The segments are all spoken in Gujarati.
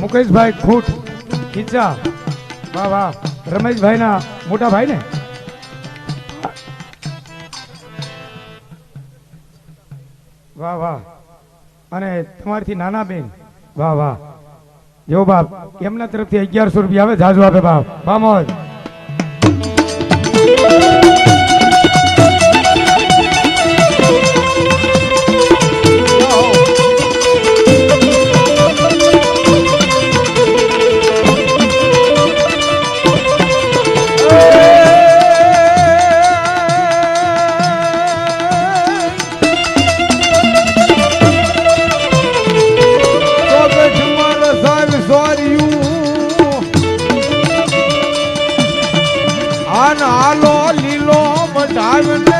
મુકેશભાઈ ખૂટ ખીચા, વાહ વાહ, રમેશભાઈ ના મોટા ભાઈ ને, વાહ વાહ, અને તમારથી નાના બેન, વાહ વાહ, જો બાપ એમના તરફથી 1100 રૂપિયા આવે, જાજુ આપે બાપ, બામોજ. હાલો લીલો બધાવને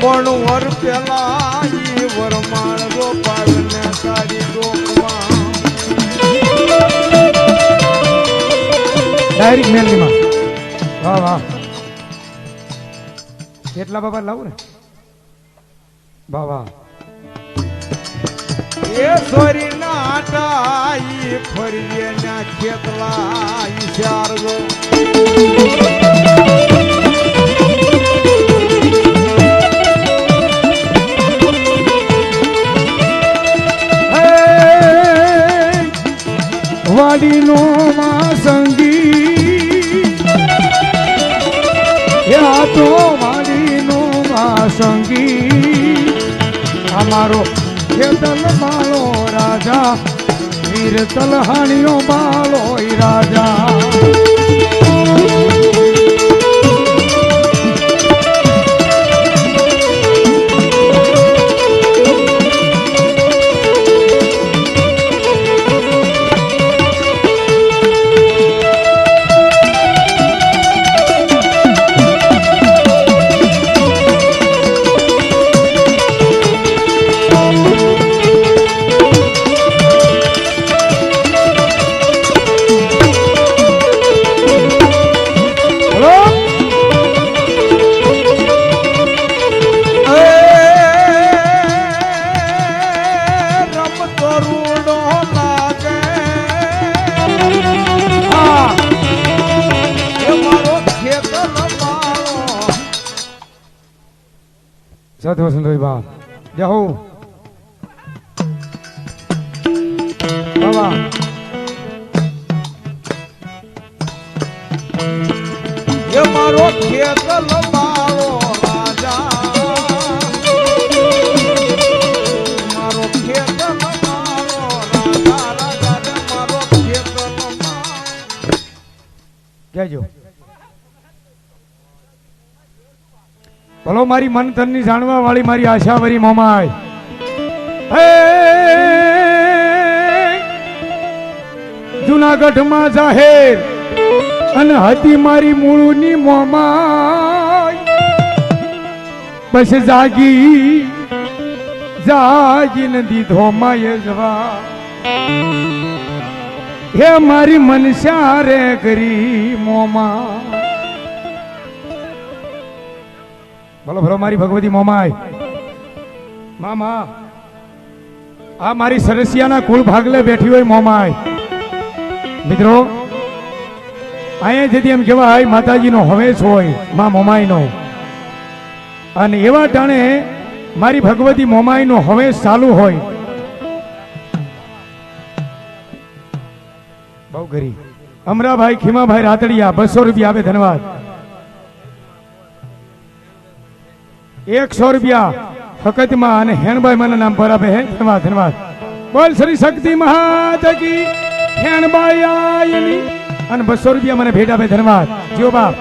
પણ વર પેલા ઈ વરમાળ ગોપાલને તારી ડોકમાં ડાયરેક્ટ મેલનીમાં, વાહ વાહ, કેટલા બાબા લાવું ને, વાહ વાહ. એ સોરી નાટા ઈ ફરીએ ના ખેતલા ઈ શારગો વાડીનો માં સંગી, આ તો વાડીનો માં સંગી, અમારો ખેતલ માળો રાજા, વીર તલહાણીઓ બાળો રાજા. સાધુ વસંતભાઈ બા જાહો બાબા. એ મારો ખેતલ મારો રાજા, મારો ખેતલ મારો રાજા, રાજા ને મારો ખેતલ કહેજો. ભલો મારી મન તનની જાણવા વાળી મારી આશાવરી મોમાય, જુનાગઢમાં જાહેર અને હતી મારી મૂળની મોમાય, બસ જાગીને દીધો માએ જવા, હે મારી મનસા રે કરી મોમા. બોલો ભલો મારી ભગવતી મોમાય મામા, આ મારી સરસિયાના કુળ ભાગલે બેઠી હોય મોમાય. મિત્રો અહીંયા જેથી એમ કહેવાય માતાજીનો હવેશ હોય મા મોમાઈનો, અને એવા ટાણે મારી ભગવતી મોમાઈનો હવેશ ચાલુ હોય. બહુ ગરી અમરાભાઈ ખીમાભાઈ રાતડિયા 200 રૂપિયા આપે, ધન્યવાદ. 100 રૂપિયા ફકતમાં અને હેણભાઈ મને નામ પર આપે, ધન્યવાદ ધન્યવાદ. બોલ શ્રી શક્તિ મહાત કી, હેણભાઈ આયની, અને 200 રૂપિયા મને ભેટ આપે, ધન્યવાદ. જીઓ બાપ.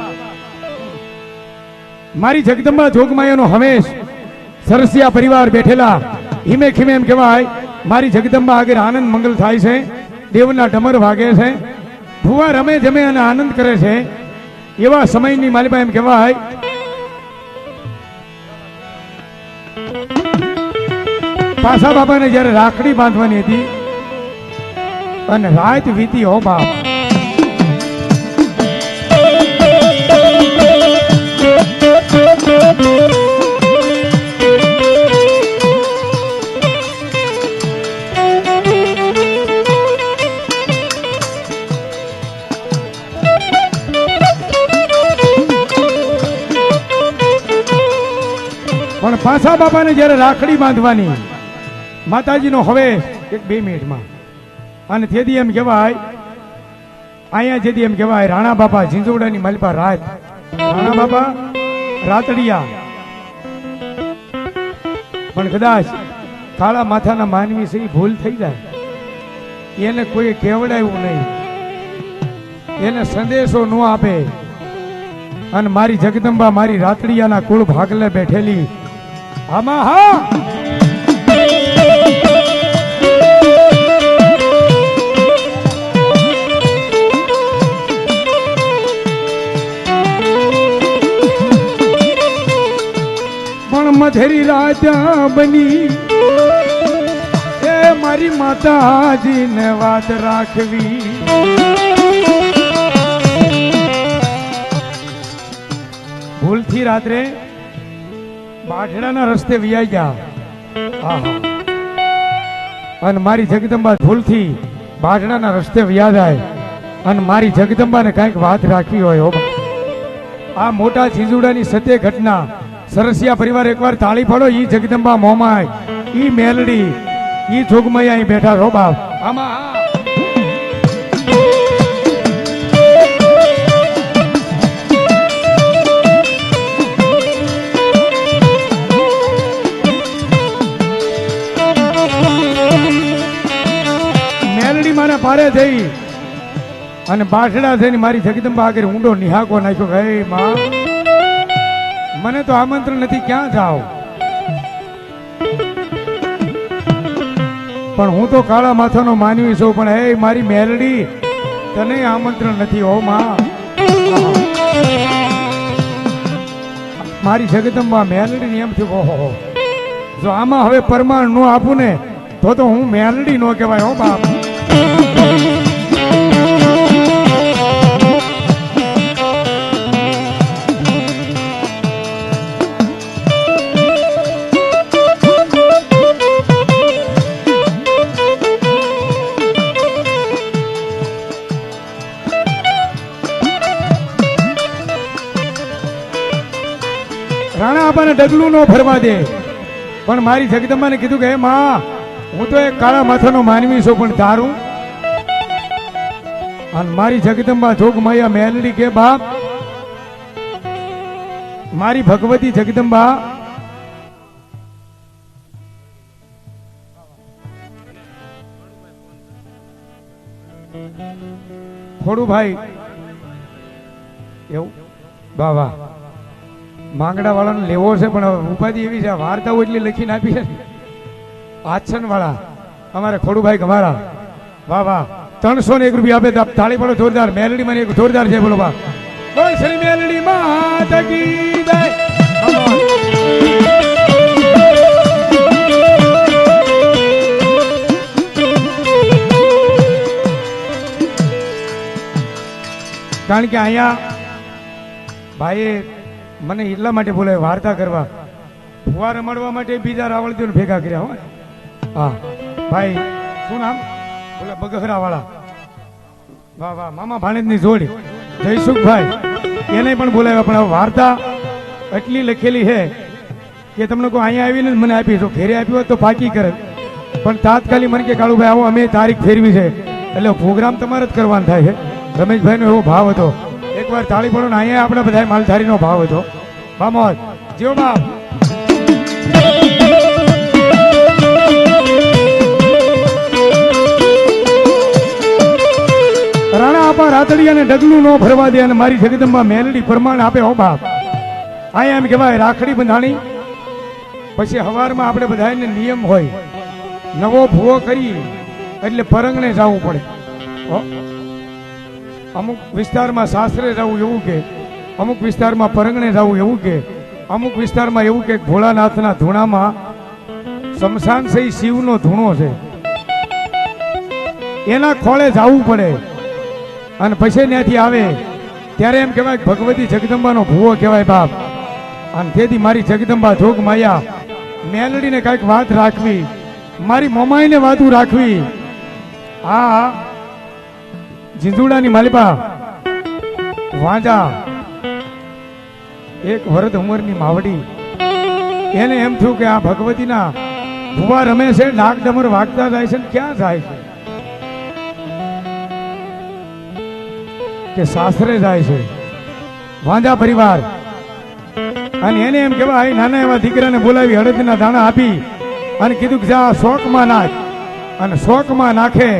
મારી જગદંબા જોગમાયાનો હંમેશ સરસિયા પરિવાર બેઠેલા હિમે ખીમે એમ કહેવાય મારી જગદંબા આગળ આનંદ મંગલ થાય છે, દેવના ડમર વાગે છે, ભુવા રમે જમે અને આનંદ કરે છે. એવા સમયની માલિબા એમ કહેવાય પાસા બાબાને જયારે રાખડી બાંધવાની હતી અને રાત વીતી હો બાપ. માસા બાપાને જ્યારે રાખડી બાંધવાની માતાજીનો હવે 1-2 મિનિટમાં અને તેથી એમ કહેવાય અહીંયા જેથી એમ કહેવાય રાણા બાપા ઝીંઝુડાની માલિપા રાત રાણા બાપા રાતડિયા પણ કદાચ કાળા માથાના માનવી છે ઈ ભૂલ થઈ જાય એને કોઈ કેવડાવ્યું નહીં એને સંદેશો ન આપે અને મારી જગદંબા મારી રાતડિયાના કુળ ભાગલે બેઠેલી આમાં હા પણ મધેરી રાજા બની એ મારી માતાજીને વાત રાખવી ભૂલથી રાત્રે બાઢડાના રસ્તે વિયાઈ ગયા અને મારી જગદંબા ભૂલથી બાઢડાના રસ્તે વિયા જાય અને મારી જગદંબાને કંઈક વાત રાખવી હોય હો આ મોટા ઝીંઝુડાની સત્ય ઘટના સરસિયા પરિવાર એકવાર તાળી પાડો ઈ જગદંબા મોમાય ઈ મેલડી ઈ જોગમૈયા અહીં બેઠા રો બાપ આમાં મેલડી માને પારે થઈ અને બાઠડા થઈને મારી જગદંબા આગળ ઊંડો નિહાકો નાખ્યો હે માં મને તો આમંત્રણ નથી ક્યાં જાઓ પણ હું તો કાળા માથાનો માનવી છું પણ હે મારી મેલડી તને આમંત્રણ નથી હો માં મારી જગદંબા મેલડી એમ થયું ઓહો જો આમાં હવે પરમાણ નો આપું ને તો હું મેલડી નો કહેવાય હો બાપ રાણા આપાને ડગલું નો ફરવા દે પણ મારી જગદંબાને કીધું કે હે માં હું તો એક કાળા માથાનો માનવી છું પણ તારું અને મારી જગદંબા જોગમૈયા મેલડી કે બાપ મારી ભગવતી જગદંબા ખોડુભાઈ એવું વાહ વાહ માંગડા વાળાને લેવો છે પણ ઉપાધિ એવી છે વાર્તાઓ એટલી લખીને આપી છે આછન વાળા અમારે ખોડુભાઈ ગમારા વાહ વાહ 301 રૂપિયા આપે તાળી પાડો જોરદાર મેલડી મને એક જોરદાર છે બોલો બા બોલ શ્રી મેલડી માતા કી જય કારણ કે અહીંયા ભાઈએ મને એટલા માટે બોલાય વાર્તા કરવા ફુવા રમાડવા માટે બીજા રાવળદેવ ભેગા કર્યા હોય હા ભાઈ શું નામ બોલે બગહરા વાળા વાહ વાહ મામા ભાણેજની જોડી જયસુખભાઈ એને પણ બોલાવ્યા પણ વાર્તા એટલી લખેલી છે કે તમને કોઈ અહીંયા આવીને મને આપી જો ઘેરે આપ્યું હોત તો પાકી કરે પણ તાત્કાલિક મને કે કાળુભાઈ આવો અમે તારીખ ફેરવી છે એટલે પ્રોગ્રામ તમારે જ કરવાનો થાય છે રમેશભાઈનો એવો ભાવ હતો એકવાર તાળી પડો ને અહીંયા આપણે બધા માલધારીનો ભાવ હતો બામોજ જીઓ બાપ રાણા આપા રાતડિયાને ડગલું નો ફરવા દે અને મારી જગદંબા મેલડી પ્રમાણ આપે હો બાપ અહીંયા એમ કહેવાય રાખડી બંધાણી પછી હવારમાં આપણે બધાને નિયમ હોય નવો ભૂવો કરી એટલે પરંગણે જવું પડે અમુક વિસ્તારમાં સાસરે જવું એવું કે અમુક વિસ્તારમાં પરંગણે જવું એવું કે અમુક વિસ્તારમાં એવું કે ભોળાનાથના ધૂણામાં શમશાન છે શિવનો ધૂણો છે એના ખોળે જવું પડે અને પછી ત્યાંથી આવે ત્યારે એમ કહેવાય ભગવતી જગદંબાનો ભૂવો કહેવાય બાપ અને તેથી મારી જગદંબા જોગ માયા મેલડીને કાંઈક વાત રાખવી મારી મમાઈને વાતું રાખવી આ ઝીંઝુડાની માલિપા વાંજા એક વરદ ઉંમરની માવડી એને એમ થયું કે આ ભગવતીના ભુવા રમે છે, ડાક ડમર વાગતા જાય છે ને ક્યાં જાય છે, કે સાસરે જાય છે વાંજા પરિવાર. અને એને એમ કહેવાય નાના એવા દીકરાને બોલાવી હળદના દાણા આપી અને કીધું કે જા શોકમાં નાખ. અને શોકમાં નાખે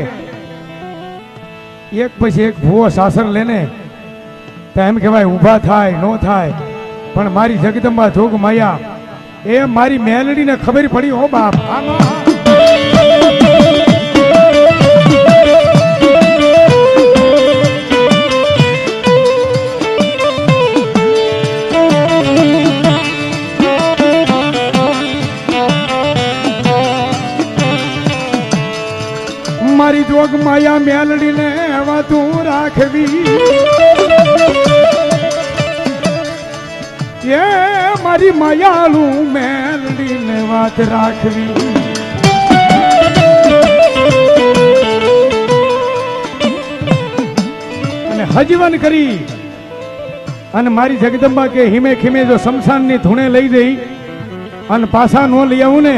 એક પછી એક ભૂવો સાસર લેને તો એમ કહેવાય ઊભા થાય નો થાય. પણ મારી જગદંબા જોગ માયા એ મારી મેલડીને ખબર પડી હો બાપ. મારી જોગ માયા મેલડીને એવા તું રાખવી, એ મારી માયાળુ મેલડીને વાત રાખવી. અને હજીવન કરી અને મારી જગદંબા કે હિમે ખીમે જો શમશાનની ધૂણે લઈ જઈ અને પાછા નો લઈ આવું ને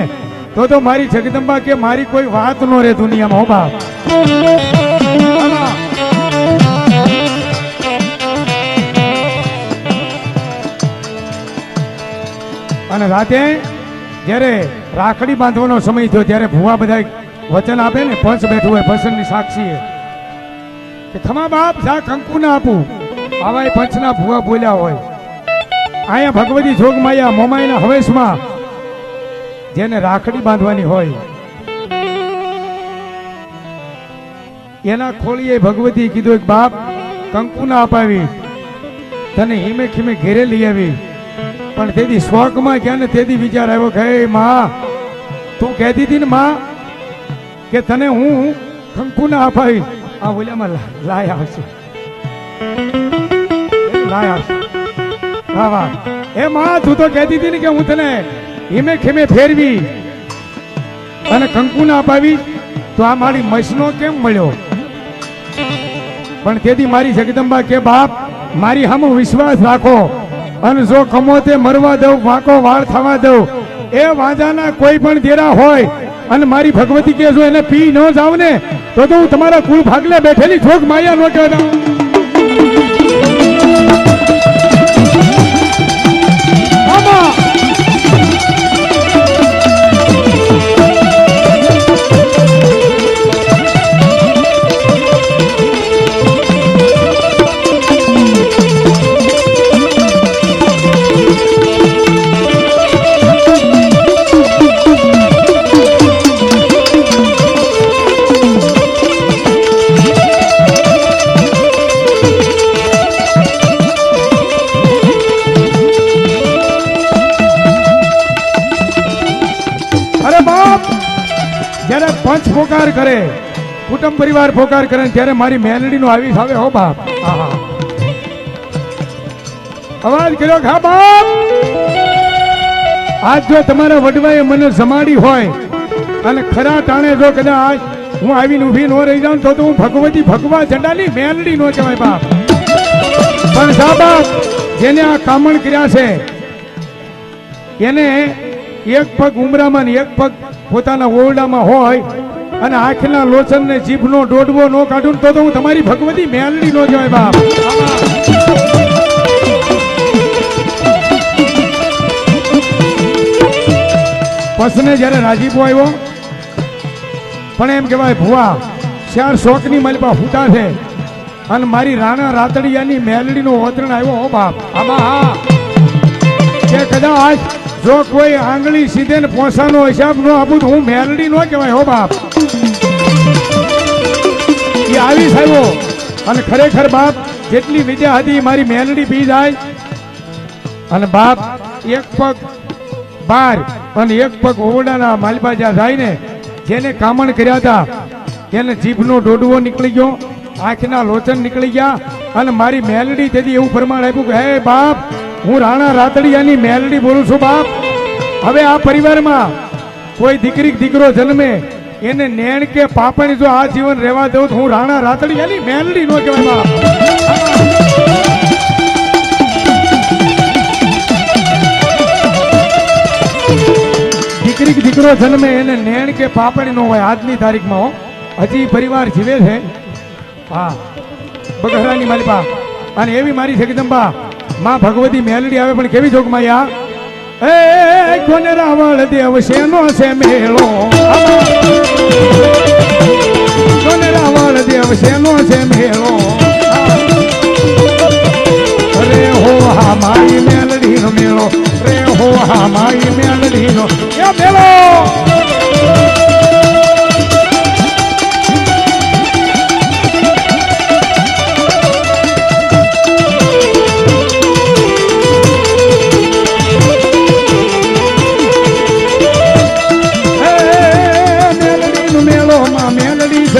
તો મારી જગદંબા કે મારી કોઈ વાત નો રે દુનિયામાં. હો બાપ. અને રાતે જ્યારે રાખડી બાંધવાનો સમય થયો ત્યારે ભુવા બધા વચન આપે ને, પંચ બેઠું હોય પંચની સાક્ષી કે ખમા બાપ જા કંકુ ના આપું. આવા પંચના ભુવા બોલ્યા હોય. અહીંયા ભગવતી જોગમાયા મોમાઈના હવેશમાં જેને રાખડી બાંધવાની હોય એના ખોળીએ ભગવતી કીધું એક બાપ કંકુ ના અપાવી, તને હિમે ખીમે ઘેરે લઈ આવી. પણ તેથી શોકમાં ગયા ને તેથી વિચાર આવ્યો કે હે માં, તું કહેતી હતી ને માં કે તને હું કંકુ ના અપાવી. આ ઓલામાં લાય આવશે, લાય આવશે. વાહ વાહ. એ માં તું તો કહેતી હતી ને કે હું તને હિમે ખીમે ફેરવી અને કંકુ ના અપાવી, તો આ મારી મસનો કેમ મળ્યો? પણ તેથી મારી જગદંબા કે બાપ મારી સામે વિશ્વાસ રાખો અને જો કમોતે મરવા દઉં વાંકો વાળ થવા દઉં. એ વાંજાના કોઈ પણ દેરા હોય અને મારી ભગવતી કે જો એને પી ન જાવ ને તો હું તમારા કુળ ભાગલે બેઠેલી જોગ માયા નો કહેતા. પંચ પોકાર કરે, કુટુંબ પરિવાર પોકાર કરે ત્યારે મારી મેલડી નો આવી આવે. હો બાપ. અવાજ કર્યો હા બાપ. આજ જો તમારા વડવાએ મને જમાડી હોય અને ખરા ટાણે જો કદાચ હું આવીને ઊભી ન રહી જાઉં તો હું ભગવતી ભગવા જડાની મેલડી નો કહેવાય બાપ. પણ સા બાપ જેને આ કામણ કર્યા છે એને એક પગ ઉમરામાં ને એક પગ પોતાના ઓરડામાં હોય અને આંખના લોચન ને જીભનો દોડવો નો કાઢું તો હું તમારી ભગવતી મેલડી નો કહેવાય બાપ. પસને જ્યારે રાજીપો આવ્યો પણ એમ કહેવાય ભુવા ચાર શોકની મલપા ફૂટા છે અને મારી રાણા રાતડિયાની મેલડીનો ઓતરણ આવ્યો. હો બાપ. આમાં હા કે કદાચ જો કોઈ આંગળી સીધે ને પોસાનો હિસાબ નો આપું તો હું મેલડી નો કહેવાય. હો બાપ. એ આવી સાહેબો અને ખરેખર બાપ જેટલી વિદ્યા હતી મારી મેલડી પી જાય. અને બાપ એક પગ બાર અને એક પગ ઓરડાના માલપા જ્યાં જાય ને જેને કામણ કર્યા હતા એને જીભનો ડોડવો નીકળી ગયો, આંખના લોચન નીકળી ગયા અને મારી મેલડી તેથી એવું પ્રમાણ આપ્યું કે હે બાપ હું રાણા રાતડિયાની મેલડી બોલું છું બાપ. હવે આ પરિવારમાં કોઈ દીકરી દીકરો જન્મે એને નેણ કે પાપણ જો આ જીવન રહેવા દઉં તો હું રાણા રાતડિયાની મેલડી નો કહેવાય બાપ. દીકરી કે દીકરો જન્મે એને નેણ કે પાપડી નો હોય આજની તારીખમાં હો. હજી પરિવાર જીવે છે. હા બગહરાની માલિપા અને એવી મારી જગદંબા માં ભગવતી મેલડી આવે પણ કેવી જોગમાં યા એ કોને રાવળ દેવ શેનો છે મેળો કોને રાવળ દેવ શેનો છે મેળો રે હો હા મારી મેલડી નો મેળો રે હો હા મારી મેલડી નો એ મેળો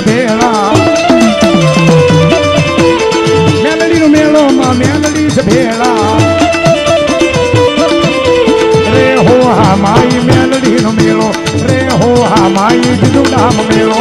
ભેળા મેલડી નો મેળો માં મેલડી છે ભેળા રે હો હા માઈ મેલડી નો મેળો રે હો હા માઈ જુદામ મેળો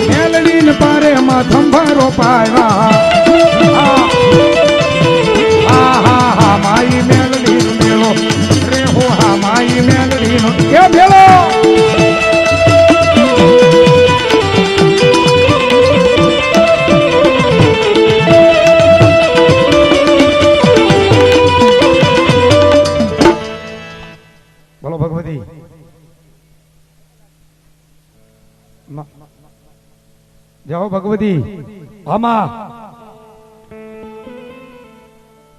મેલડી પારે માં થંભારો પાયા હા હા હા માઈ મેલડી નો મેળો રે હો હા માઈ મેલડી નો કે મેળો બોલો ભગવતી જાઓ ભગવતી આમાં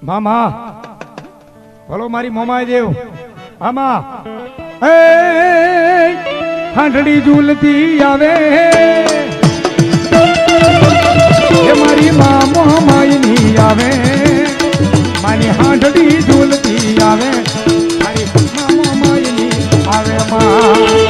મામા બોલો મારી મોમાય દેવ આમાં એ હાંડડી ઝૂલતી આવે એ મારી મા મોમાય ની આવે મારી હાંડડી ઝૂલતી આવે મારી મા મોમાય ની આવે માં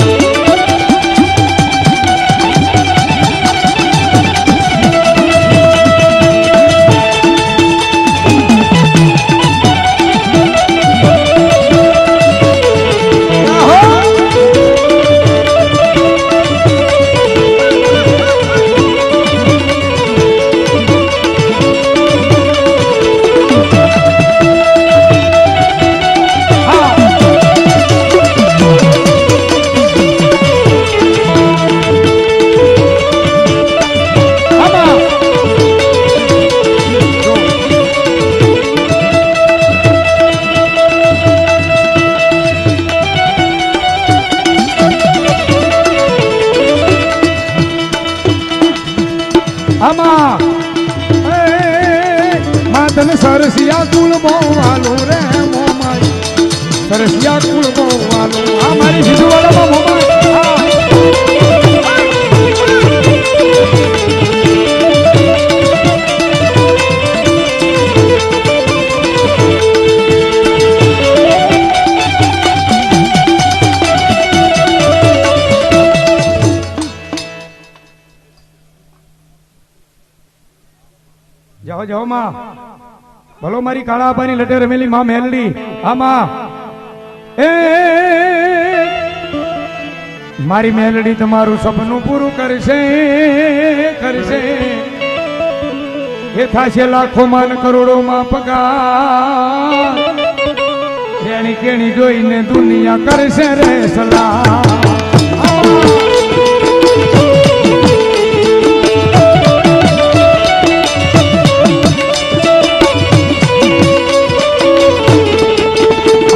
સરસિયા કુળ બોવાલું રે મોમાઈ સરસિયા કુળ બોવાલું આ મારી સિદ્ધવાડામાં મોમાઈ જાઓ જાઓ માં ભલો મારી કાળા આબાની લટે રમેલી માં મેલડી આમાં એ મારી મેલડી તમારું સપનું પૂરું કરશે કરશે એ થાશે લાખો માં કરોડો માં પગાર એની કેણી જોઈને દુનિયા કરશે રે સલાહ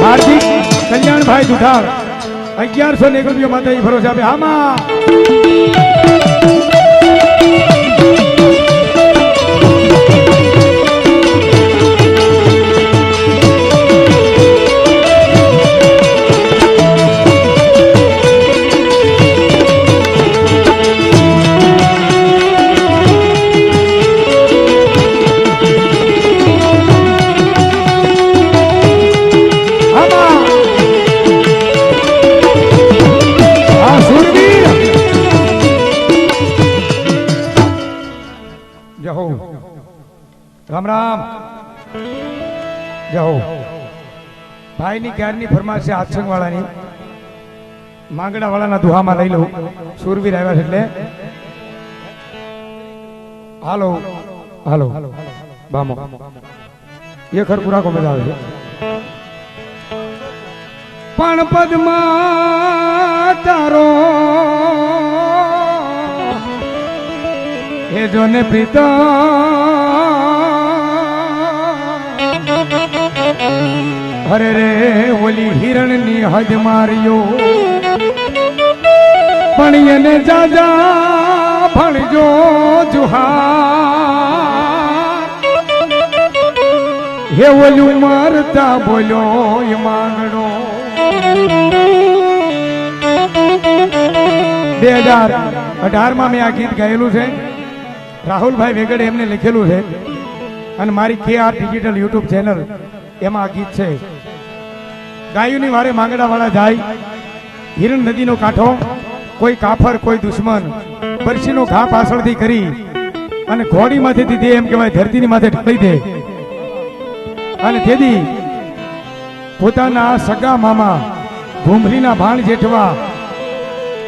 હાર્દિક કલ્યાણભાઈ દુધાર 1101 રૂપિયા માતાજી ભરોસે આપે આમાં જાઓ ભાઈની ક્યારની ફરમાશ છે આત્સંગ વાળાની માંગડા વાળાના દુહામાં લઈ લઉં સુરવીર આવ્યા છે એટલે હાલો હાલો બામો એ ખર પૂરા કોમેજ આવે છે પણ પદમાં તારો એ જોને પ્રીતા હરે રે ઓલી હિરણની હદ માર્યો પણ એને જાજા ભણજો જુહાર હે ઓલું મરતા બોલ્યો એ માંગડો 2018 માં મેં આ ગીત ગાયેલું છે રાહુલભાઈ વેગડે એમને લખેલું છે અને મારી KR ડિજિટલ યુટ્યુબ ચેનલ એમાં આ ગીત છે ગાયુની વારે માંગડા વાળા જાય હિરણ નદીનો કાંઠો કોઈ કાફર કોઈ દુશ્મન બરસીનો ઘા પાછળથી કરી અને ઘોડીમાંથી દે એમ કહેવાય ધરતીની માથે ઢળી દે અને તેથી પોતાના સગા મામા ભૂમરીના ભાણ જેઠવા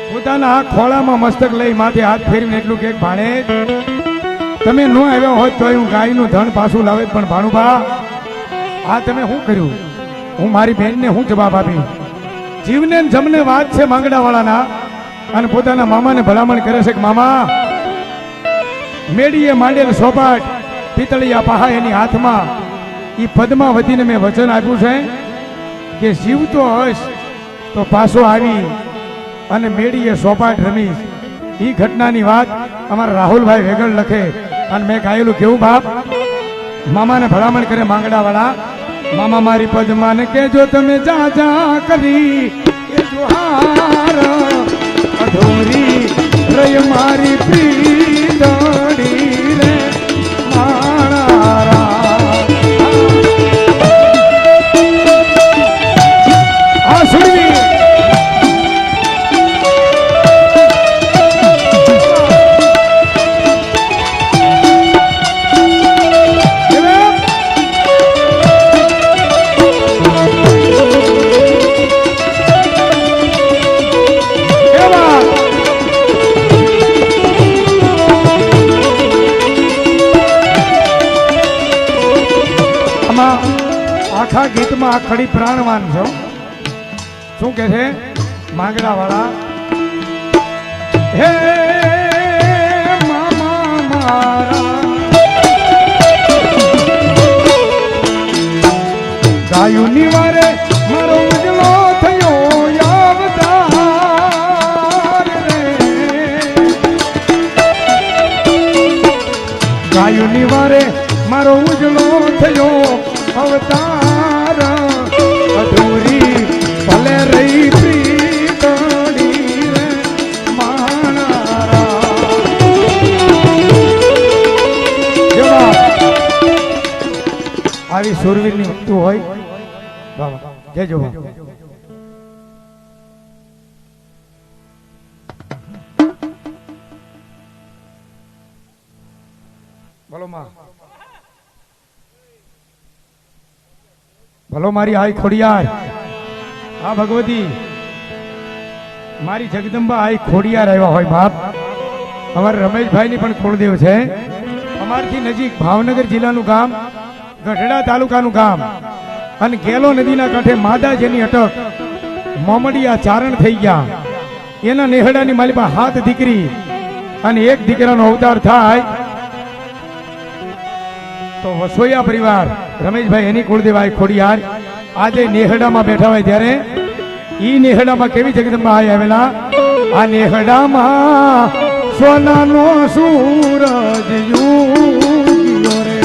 પોતાના આ ખોળામાં મસ્તક લઈ માથે હાથ ફેરવીને એટલું કે ભાણે તમે ન આવ્યા હોત તો હું ગાયનું ધન પાછું લાવે પણ ભાણુબા આ તમે શું કર્યું હું મારી બહેનને હું જવાબ આપી જીવને જમને વાત છે માંગડા વાળાના અને પોતાના મામાને ભલામણ કરે છે કે મામા મેડીએ માંડેલ સોપાટ પિતળિયા પહા એની હાથમાં એ પદમાં વધીને મેં વચન આપ્યું છે કે જીવતો હશ તો પાછો આવી અને મેડીએ સોપાટ રમીશ એ ઘટનાની વાત અમારા રાહુલભાઈ વેગડ લખે અને મેં ગાયેલું કેવું બાપ મામાને ભલામણ કરે માંગડા વાળા મામા મારી પદમાને કેજો તમે જા જા કરી એ જોહાર અધૂરી રય મારી પ્રીતડી રે મારા આ સુરવી આખા ગીતમાં આ ખડી પ્રાણવાન છો શું કે છે માંગડા વાળા હે મામા મારા ગાયુની વારે મારો ઉજળો થયો યાવદાર રે ગાયુની વારે મારો ઉજળો થયો અવતાર અધૂરી ભલે રહી પ્રીતડી રે મારા આવી સુરવીરની વસ્તુ હોય બાબા જય જો બોલો માં ભલો મારી આઈ ખોડિયાર આ ભગવતી મારી જગદંબા આઈ ખોડિયાર આવ્યા હોય બાપ અમારા રમેશભાઈ ની પણ કુળદેવ છે અમારથી નજીક ભાવનગર જિલ્લાનું ગામ ગઢડા તાલુકાનું ગામ અને ગેલો નદીના કાંઠે માદા જેની અટક મોમડિયા ચારણ થઈ ગયા એના નેહડાની માલિપા 7 દીકરી અને એક દીકરાનો અવતાર થાય તો વસોયા પરિવાર રમેશભાઈ એની કુળદેવાય ખોડિયાર આજે નેહડામાં બેઠા હોય ત્યારે ઈ નેહડામાં કેવી જગદંબા આવેલા આ નેહડામાં સોનાનો સૂરજ યુગ્યો રે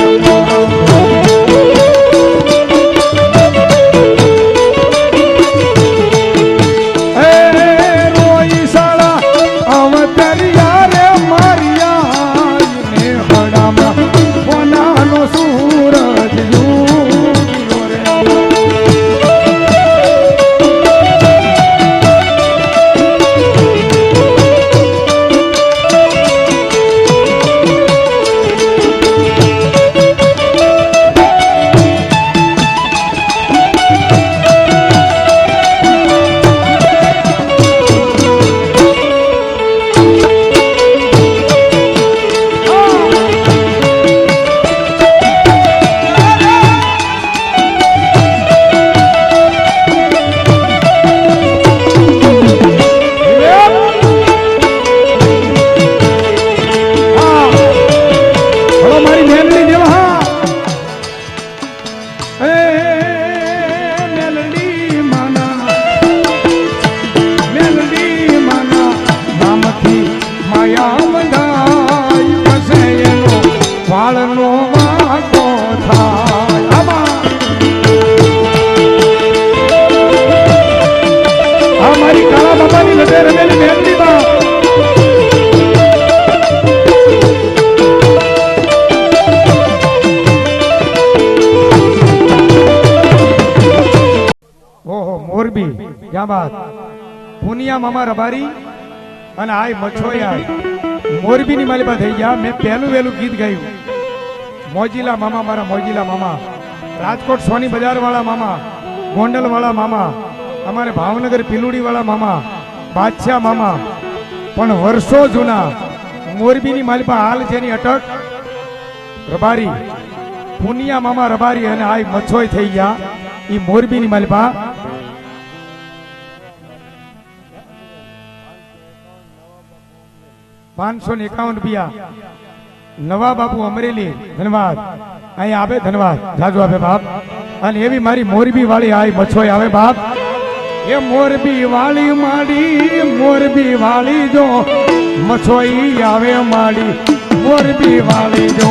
મોરબી ક્યાં બાત પુનિયા મામા રબારી અને આય મછોયા મોરબી ની માલિપા થઈ ગયા. મેં પહેલું વહેલું ગીત ગાયું મોજીલા મામા, મારા મોજીલા મામા, રાજકોટ સોની બજાર વાળા મામા, ગોંડલ વાળા મામા, અમારે ભાવનગર પીલુડી વાળા મામા, બાદશાહ મામા. પણ વર્ષો જૂના મોરબીની માલિપા હાલ જેની અટક રબારી પુનિયા મામા રબારી અને આય મછોય થઈ ગયા. ઈ મોરબીની માલિપા 551 રૂપિયા નવા બાપુ અમરેલી ધન્યવાદ. અહીંયા આવે ધન્યવાદ જાજુ આપે બાપ. અને એવી મારી મોરબી વાળી આય મછોય આવે બાપ. એ મોરબી વાળી માડી, મોરબી વાળી જો મછોઈ આવે માડી, મોરબી વાળી જો.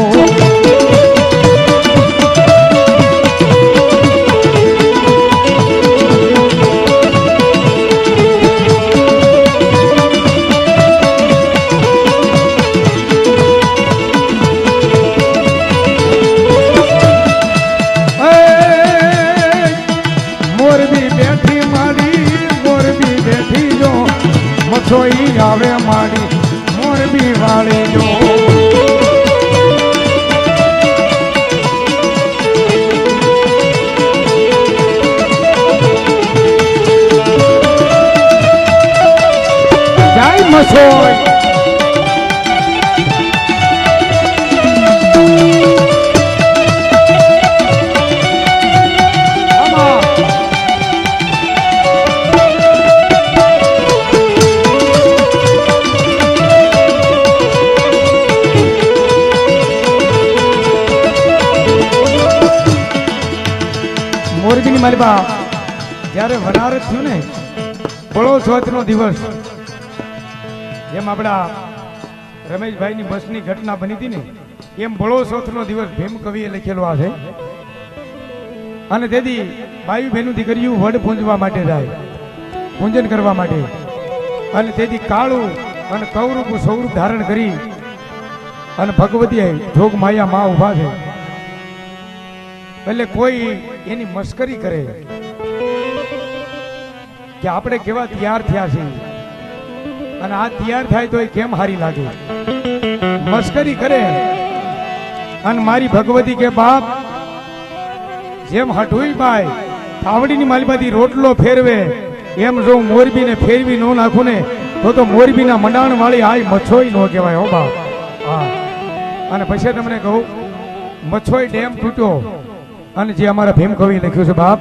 મછોઈ આવે માડી, મોરબી વાળી જો. જય મછોઈ. મોરબીની મારી બા જ્યારે વનારત થયું ને બળો ચોથનો દિવસ, જેમ આપણા રમેશભાઈની બસની ઘટના બની હતી ને એમ બળો ચોથનો દિવસ ભીમ કવિએ લખેલો આ છે. અને તેથી બાઈ બહેનું દીકરીઓ વડ પૂંજવા માટે જાય, પૂજન કરવા માટે. અને તેથી કાળું અને કૌરૂપ સ્વરૂપ ધારણ કરી અને ભગવતી જોગ માયા માં ઉભા છે. એટલે કોઈ એની મસ્કરી કરે કે આપણે કેવા તૈયાર થયા છીએ અને આ તૈયાર થાય તો એ કેમ હારી લાગે, મસ્કરી કરે. અને મારી ભગવતી કે બાપ જેમ હટુઈ બાઈ થાવડીની માલિપાથી રોટલો ફેરવે એમ જો મોરબીને ફેરવી ન નાખું ને તો મોરબીના મંડાણ વાળી આય મછોઈ ન કહેવાય હો બાપ. હા. અને પછી તમને કહું મછોઈ ડેમ તૂટ્યો અને જે અમારા ભીમ કવિ લખ્યું છે બાપ,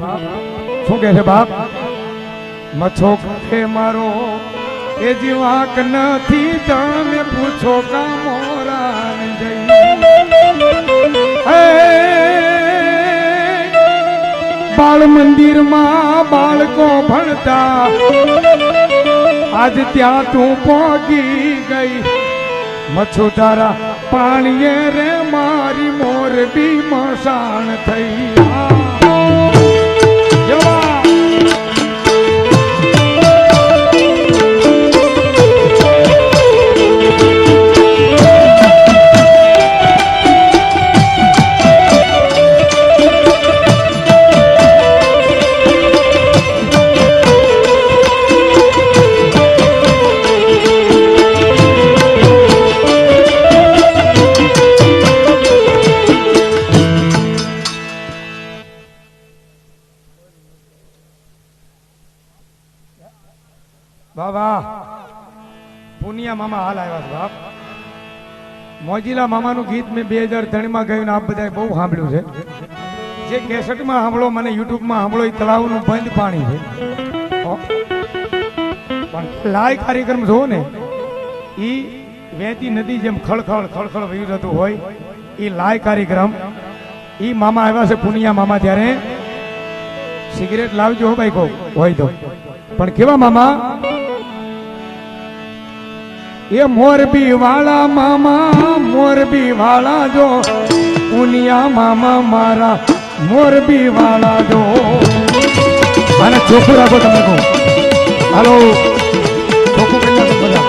શું કહે છે બાપ? મછો કે મારો એ જીવાક નથી તમે પૂછો કા મોરાન જઈ. બાળ મંદિરમાં બાળકો ભણતા આજ ત્યાં તું પહોંચી ગઈ. મછો તારા પાણીએ રે મારી મોરબી મસાણ થઈ. બાબા પુનિયા મામા હાલ આવ્યા છે બાપ. મોજીલા મામાનું ગીત મેં 2003 માં ગાયું ને આપ બધાએ બહુ સાંભળ્યું છે. જે કેસેટમાં સાંભળો મને યુટ્યુબમાં સાંભળો એ તળાવનું બંધ પાણી છે. પણ લાઈવ કાર્યક્રમ જોવો ને ઈ વહેતી નદી જેમ ખળખળ ખળખળ વહી જતું હોય ઈ લાઈવ કાર્યક્રમ. ઈ મામા આવ્યા છે પુનિયા મામા. ત્યારે સિગરેટ લાવજો હો ભાઈ કો હોય તો. પણ કેવા મામા? એ મોરબી વાળા મામા, મોરબી વાળા જો પુનિયા મામા મારા મોરબી વાળા જો. અને ચોખ્ખું રાખો તમે કહો. હાલો ચોખ્ખું કરી નાખો બધા.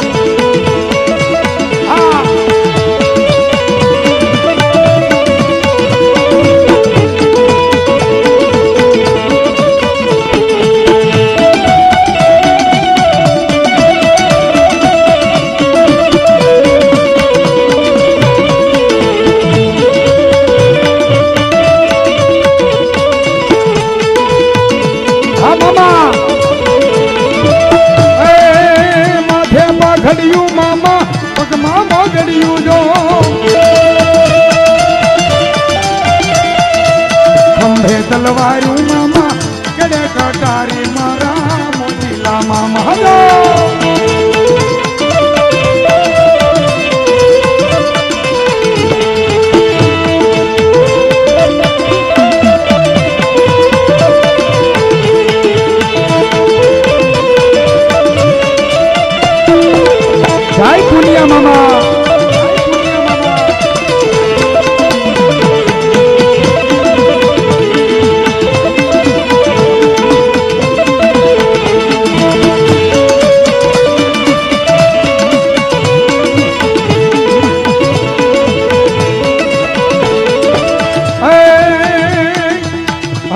હારું મામા કેડે કટારી મારા મોતીલા મામા હલો જય પુનિયા મામા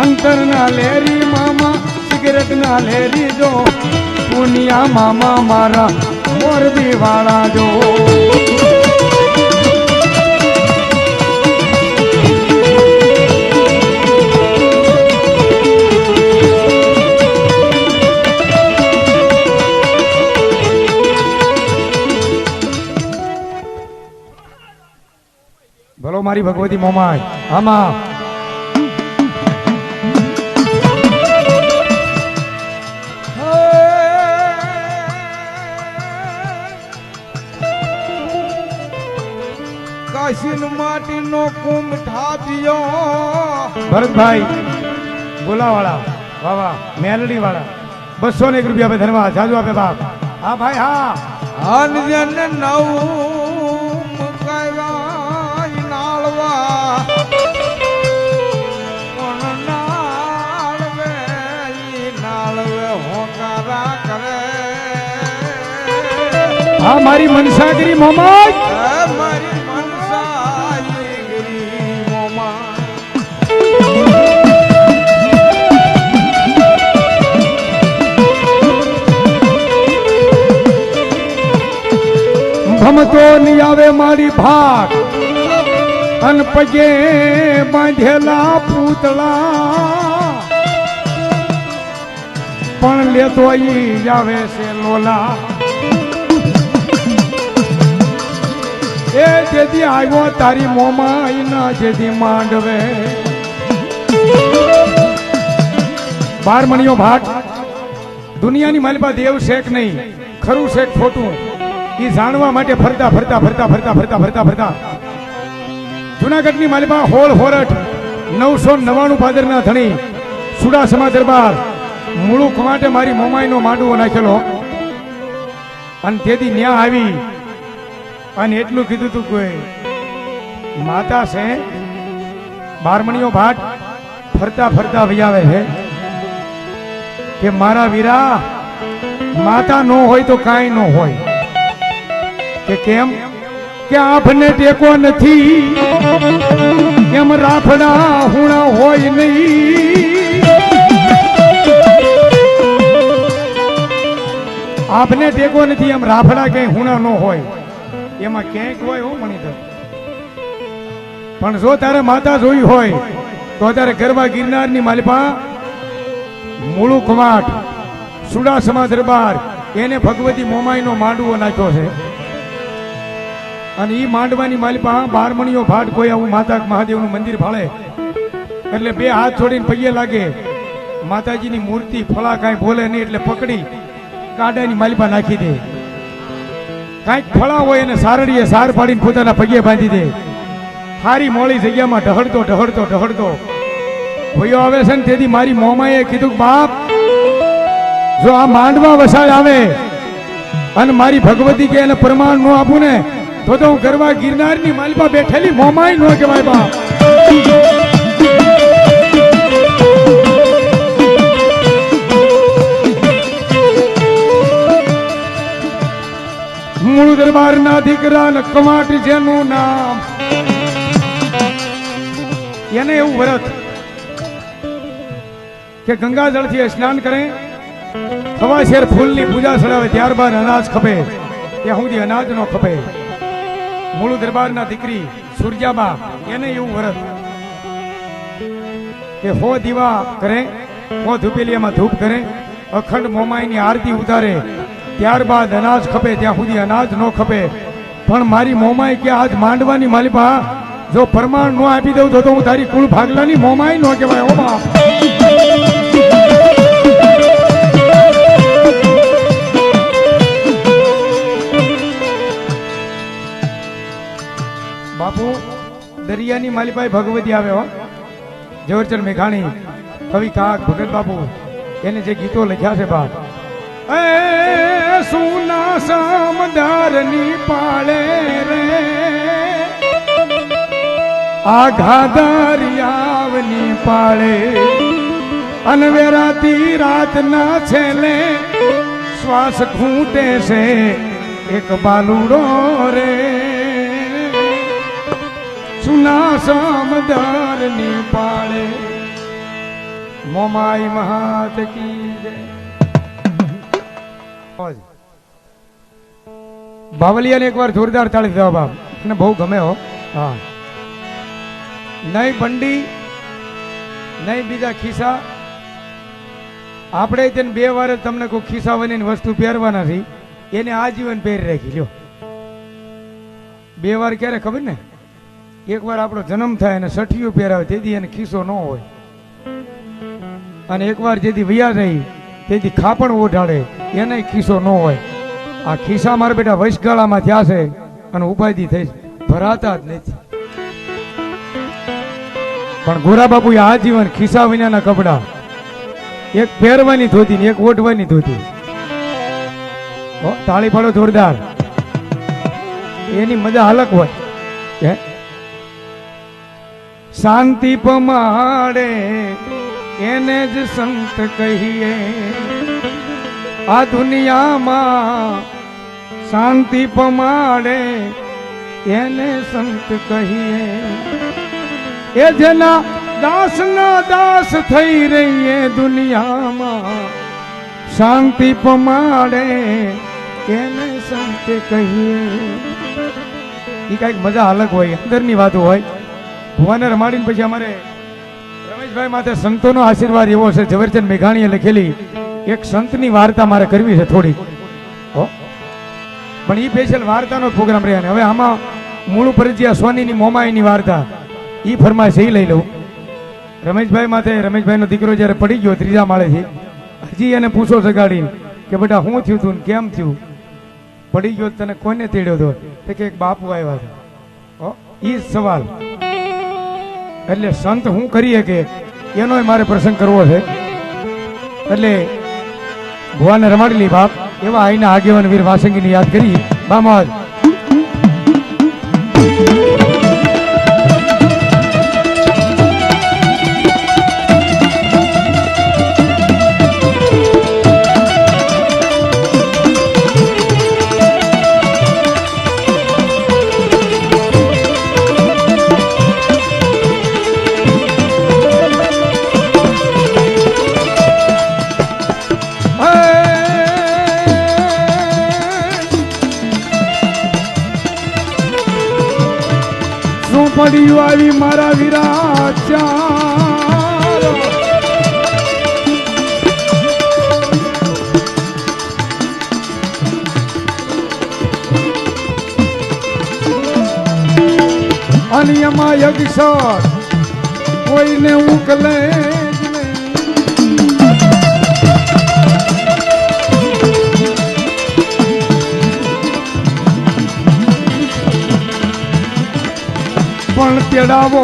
અંતરના લેરી મામા સિગરેટ ના લેરી જો પુનિયા મામા મારા મોરબી વાળા જો ભલો મારી ભગવતી મોમાય આમાં કાશીન માટીનો કુંભ ઠાપ્યો ભરતભાઈ બોલાવાળા વાહ વાહ મેલડી વાળા 201 રૂપિયા આપે ધન્યવાદ જાજુ આપે બાપ હા ભાઈ હા અનજન નવું મુકાય નાળવા કોણ નાળવે ઈ નાળવે હોકારા કરે હા મારી મનસાગરી મોમાય મારી મનસાગરી મોમા ભમતો ની આવે મારી ભાગ અન પગે બાંધેલા પૂતળા પણ લેતો ઈ આવે છે લોલા એ જેથી આવ્યો તારી મોમાં આઈના જેથી માંડવે બારમણીઓ ભાટ દુનિયાની માલિપા દેવ શેક નહીં ખરું શેક ખોટું એ જાણવા માટે ફરતા ફરતા ફરતા ફરતા ફરતા ફરતા ફરતા જુનાગઢની માલિપા હોળ હોરઠ 999 પાદરના ધણી સુડાસમા દરબાર મૂળુક માટે મારી મોમાઈનો માંડવો નાખેલો અને તેથી ન્યા આવી અને એટલું કીધું તું કોઈ માતા છે બારમણીઓ ભાટ ફરતા ફરતા વૈયાવે છે કે મારા વીરા માતા નો હોય તો કાંઈ ન હોય કે કેમ કે આભને ટેકો નથી કેમ રાફડા હુણા હોય નહીં આભને ટેકો નથી એમ રાફડા કઈ હુણા ન હોય એમાં ક્યાંક હોય હું મણીધર પણ જો તારે માતા જોઈ હોય તો તારે ગરબા ગિરનારની માલિપા મૂળું કમાટ સુડાસમા દરબાર એને ભગવતી મોમાઈનો માંડવો નાખ્યો છે અને ઈ માંડવાની માલિપા બારમણીઓ ભાટ કોઈ આવું માતા મહાદેવનું મંદિર ફાળે એટલે બે હાથ જોડીને પગે લાગે માતાજીની મૂર્તિ ફળા કાંઈ બોલે નહીં એટલે પકડી કાંડાની માલિપા નાખી દે કાંઈક ફળા હોય એને સારડીએ સાર પાડીને પોતાના પગે બાંધી દે હારી મોળી જગ્યામાં ઢહડતો ઢહડતો ઢહડતો ભયો આવે છે ને તેથી મારી મોમાએ કીધું બાપ જો આ માંડવા વસાડ આવે અને મારી ભગવતી કે એને પ્રમાણ નો આપું ને તો હું ગરબા ગિરનારની માલિપા બેઠેલી મોમાઈ નો કહેવાય બાપ મૂળ દરબારના દીકરા ને કમાટ જેનું નામ એને એવું વ્રત કે ગંગાજળથી સ્નાન કરે સવાશેર ફૂલની પૂજા ચડાવે ત્યારબાદ અનાજ ખપે ત્યાં સુધી અનાજ નો ખપે મૂળ દરબારના દીકરી સુરજાબા એને એવું વ્રત કે હો દીવા કરે હો ધૂપેલિયામાં ધૂપ કરે અખંડ મોમાઈની આરતી ઉતારે ત્યારબાદ અનાજ ખપે ત્યાં સુધી અનાજ નો ખપે પણ મારી મોમાઈ કે આજ માંડવાની માલિપા જો પ્રમાણ નો આપી દઉં તો હું તારી કુળ ભાગલાની મોમાઈ નો કહેવાય ઓ બાપ બાપુ દરિયાની માલિપાઈ ભગવતી આવે હો, ઝવેરચંદ મેઘાણી કવિ કાક ભગત બાપુ એને જે ગીતો લખ્યા છે બાપ, એ સુના સમદારની પાળે રે આઘા દરિયાવની પાળે અનવેરાતી રાતના છેલ્લે શ્વાસ ખૂટે છે એક બાલુડો રે સુના સમદારની પાળે મોમાઈ મહાત કી જય. બાવલિયાને એકવાર જોરદાર તાળી દેવા બાપ, મને બહુ ગમે હો. હા, નહીં બંડી નહીં બીજા ખિસ્સા, આપણે તેને 2 વાર તમને કોઈ ખિસ્સા વની વસ્તુ પહેરવાના છે એને આજીવન પહેરી રાખી લ્યો. 2 વાર ક્યારે ખબર ને, એક વાર આપણો જન્મ થાય અને સઠિયું પહેરાવે તેથી એને ખિસ્સો ન હોય, અને એક વાર જેથી વૈયા જાય તેથી ખાપણ ઓઢાડે એને ખિસ્સો ન હોય. આ ખિસ્સા મારા બેટા વૈશગાળામાં થયા છે અને ઉપાધિ થઈ ભરાતા જ નથી. પણ ગોરા બાપુ આજીવન ખિસ્સા વિનાના કપડા, એક પહેરવાની ધોતી ને એક ઓઢવાની ધોતી. તાળી પાડો જોરદાર, એની મજા અલગ હોય. શાંતિ પમાડે એને જ સંત કહીએ, આ દુનિયામાં શાંતિ પમાડે એને સંત કહીએ, એ જેના દાસના દાસ થઈ રહીએ દુનિયામાં શાંતિ પમાડે એને સંત કહીએ. એ કઈક મજા અલગ હોય, અંદરની વાતો હોય. ભુવાને રમાડીને પછી અમારે રમેશભાઈ માથે સંતોનો આશીર્વાદ એવો છે. ઝવેરચંદ મેઘાણીએ લખેલી એક સંતની વાર્તા મારે કરવી છે થોડી, પણ એ સ્પેશિયલ વાર્તાનો પ્રોગ્રામ રહ્યા ને. હવે આમાં મૂળ પરિચય સોનીની મોમાઈની વાર્તા એ ફરમાય છે, એ લઈ લઉં. રમેશભાઈ માથે રમેશભાઈનો દીકરો જ્યારે પડી ગયો 3જા માળેથી, હજી એને પૂછો સગાડીને કે બેટા શું થયું તું કેમ થયું, પડી ગયો તને કોને તેડ્યો હતો? કે એક બાપુ આવ્યા હતા. એ જ સવાલ. એટલે સંત હું કરીએ કે એનો મારે પ્રસંગ કરવો છે. એટલે ભુવાને રમાડી લી બાપ, એવા આઈના આગેવાન વીર વાસંગીને યાદ કરી બામા. પડ્યું આવી મારા વિરાચાર, અને એમાં યજ્ઞ કોઈને ઉકલે પણ તેડાવો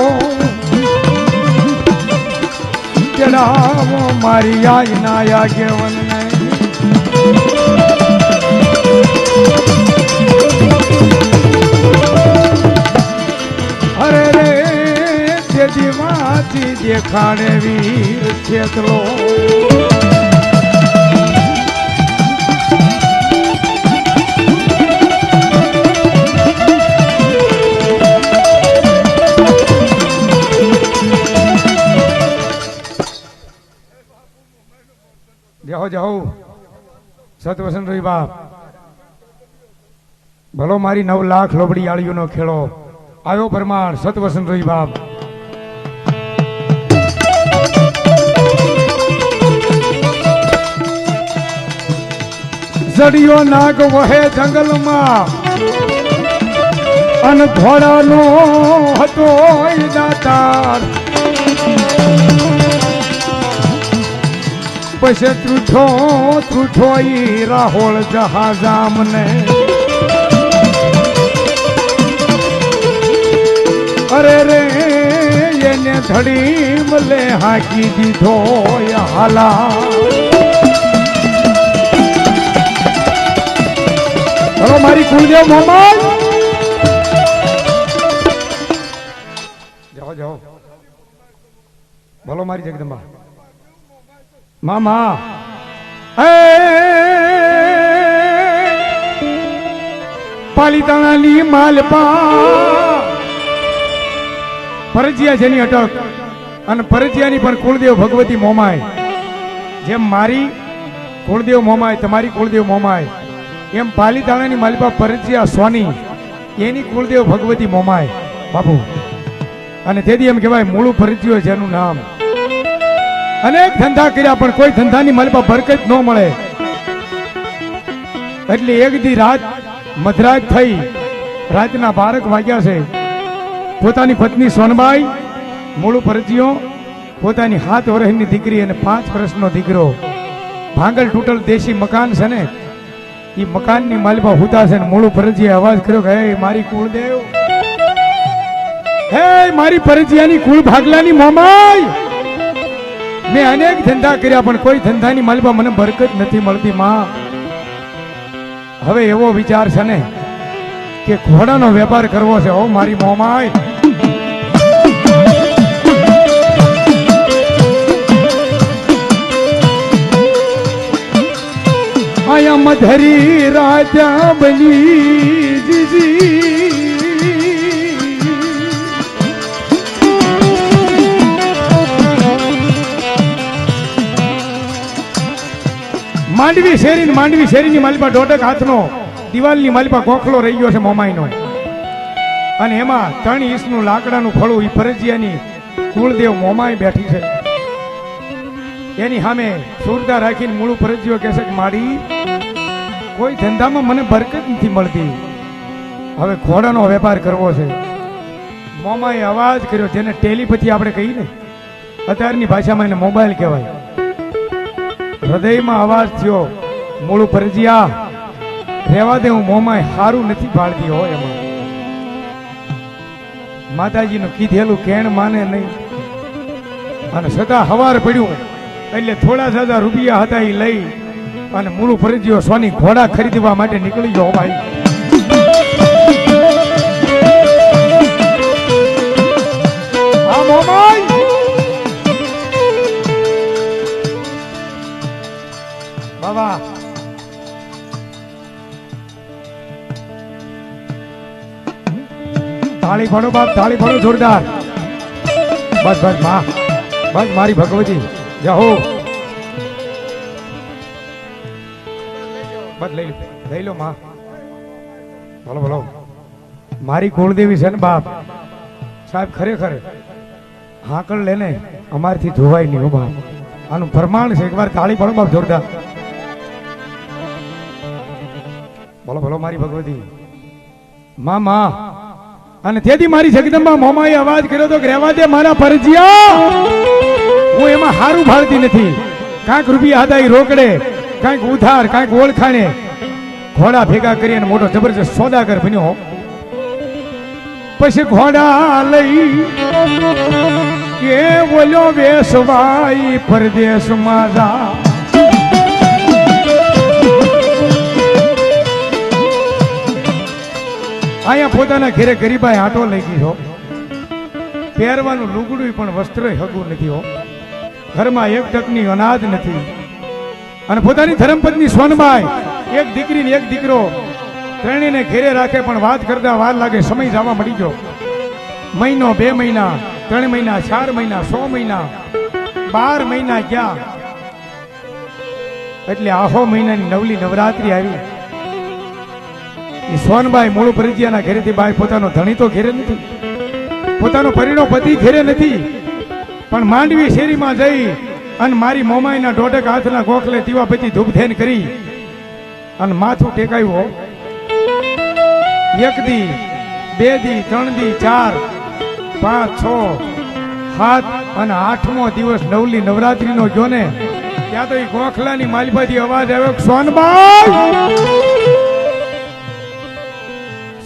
તેડાવો મારી આજના આગેવનને. અરે રે તેથી વાંચી દેખાડે વીર છેતલો, જાઓ જાઓ સતવસન રોઈ બાપ. ભલો મારી 9 લાખ લોબડી આળીઓનો ખેડો આવ્યો પરમાર સતવસન રોઈ બાપ. જડિયો નાગ વહે જંગલમાં અન ઘોડાનો હતો દાતાર, પછી ત્રુઠો ઈ રાહોળ જહાજામને અરે રે એને ધડી મલે હાકી દીધો હાલા હલો મારી કુલદેવ મોમાઈ જાઓ જાઓ બોલો મારી જગદંબા મામા પાલિતાણાની માલપા પરજિયા જેની અટક અને પરજિયાની પણ કુળદેવ ભગવતી મોમાય જેમ મારી કુળદેવ મોમાય તમારી કુળદેવ મોમાય એમ પાલિતાણાની માલપા પરજિયા સોની એની કુળદેવ ભગવતી મોમાય બાપુ અને તેથી એમ કહેવાય મૂળું પરજિયો જેનું નામ અનેક ધંધા કર્યા પણ કોઈ ધંધાની માલપા બરકત ન મળે એટલે એક દી રાત મધરાત થઈ રાતના 12 વાગ્યા છે પોતાની પત્ની સોનબાઈ મૂળું પરજીયો પોતાની 7 વર્ષની દીકરી અને 5 વર્ષનો દીકરો ભાંગલ તૂટલ દેશી મકાન છે ને એ મકાનની માલપા હુતા છે ને મૂળું પરજીએ અવાજ કર્યો કે હે મારી કુળદેવ હે મારી પરજીયાની કુળ ભાગલાની મોમાઈ મેં અનેક ધંધા કર્યા પણ કોઈ ધંધાની માલપા મને બરકત નથી મળતી માં હવે એવો વિચાર છે ને કે ઘોડાનો વેપાર કરવો છે ઓ મારી મોમાઈ આયા મધરી રાજા બની જીજી માંડવી શેરીની માલપા દોઢક હાથનો દિવાલની માલપા ગોખલો રહી ગયો છે મોમાઈનો અને એમાં 3 ઇંચનું લાકડાનું ફળું ઈ ફરજિયાની કુળદેવ મોમાઈ બેઠી છે એની સામે સુરતા રાખીને મૂળું ફરજિયો કહે છે કે માડી કોઈ ધંધામાં મને બરકત નથી મળતી હવે ઘોડાનો વેપાર કરવો છે મોમાએ અવાજ કર્યો જેને ટેલિપથી આપણે કહીએ ને અત્યારની ભાષામાં એને મોબાઈલ કહેવાય હૃદયમાં અવાજ થયો મૂળું ફરજિયા રેવા દે હું મોમાય હારું નથી પાડતી હોય એમાં માતાજીનું કીધેલું કેણ માને નહીં અને છતાં હવાર પડ્યું એટલે થોડા સાદા રૂપિયા હતા એ લઈ અને મૂળું ફરજિયો સોની ઘોડા ખરીદવા માટે નીકળી ગયો ભાઈ આ મોમાય બાબા તાળી પાડો બાપ તાળી પાડો જોરદાર બસ બસ માં બસ મારી ભગવતી જાઓ બસ લઈ લો માં બોલો બોલો મારી કુળદેવી છે ને બાપ સાહેબ ખરેખર હાકળ લેને અમારથી જોવાય નહીં હો બાપ આનું પ્રમાણ છે એકવાર તાળી પાડો બાપ જોરદાર બોલો બોલો મારી ભગવતી માં અને તેથી મારી જગદંબા મોમાએ અવાજ કર્યો તો કે રહેવા દે મારા ફરજિયા હું એમાં હારું ભાળતી નથી કાંઈક રૂપિયા હતા એ રોકડે કાંઈક ઉધાર કાંઈક ઓળખાણે ઘોડા ભેગા કરી અને મોટો જબરજસ્ત સોદાગર બન્યો પછી ઘોડા લઈ કે બોલ્યો વેસવાઈ પરદેશમાં જા અહીંયા પોતાના ઘેરે ગરીબાઈ આટો લઈ ગઈ છો પહેરવાનું લુગડું પણ વસ્ત્ર હગું નથી હો ઘરમાં એક ટકની અનાજ નથી અને પોતાની ધર્મપત્ની સોનબાઈ એક દીકરી ને એક દીકરો ત્રણેયને ઘેરે રાખે પણ વાત કરતા વાર લાગે સમય જવા મળી ગયો મહિનો 2 મહિના 3 મહિના 4 મહિના 100 મહિના 12 મહિના ગયા એટલે આહો મહિનાની નવલી નવરાત્રી આવી સોનબાઈ મૂળ ફરજિયાના ઘરેથી બાઈ પોતાનો ધણી તો ઘેરે નથી પોતાનો પરિણો પતિ ઘેરે નથી પણ માંડવી શેરીમાં જઈ અને મારી મોમાઈના દોઢક હાથના ગોખલે દીવાબત્તી ધૂપધેન કરી અને માથું ટેકાયું 1 દી 2 દી 3 દી 4 5 6 7 અને 8મો દિવસ નવલી નવરાત્રીનો જો ને ત્યાં તો એ ગોખલાની માલપાથી અવાજ આવ્યો, સોનબાઈ.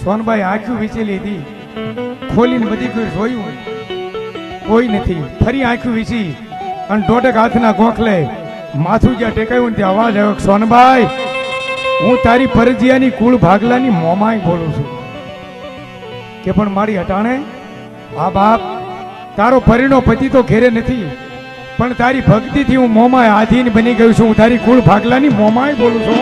સોનબાઈ આંખું વીચેલી હતી, ખોલીને બધી કોઈ જોયું કોઈ નથી. ફરી આંખું વીચી અને દોઢેક હાથના ગોખલે માથું જ્યાં ટેકાયું ત્યાં અવાજ આવ્યો, સોનબાઈ હું તારી પરજીયાની કુળ ભાગલાની મોમાઈ બોલું છું. કે પણ મારી અટાણે આ બાપ તારો પરીનો પતિ તો ઘેરે નથી, પણ તારી ભક્તિથી હું મોમાય આધીન બની ગયું છું. હું તારી કુળ ભાગલાની મોમાય બોલું છું.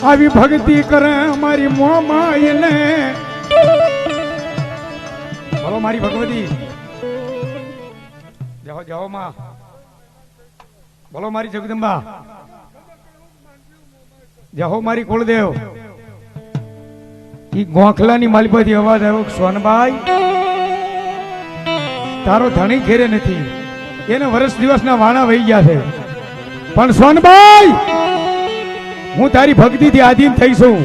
આવી ભક્તિ કરે મારી મોમાય ને. બોલો મારી ભગવતી, જાઓ જાઓ માં. બોલો મારી જગદંબા, જાઓ મારી કુળદેવ. ઈ ગોખલાની માલપાથી અવાજ આવ્યો, સોનબાઈ તારો ધણી ઘેરે નથી, એને વર્ષ દિવસના વાણા વહી ગયા છે, પણ સોનબાઈ હું તારી ભક્તિથી આધીન થઈશું.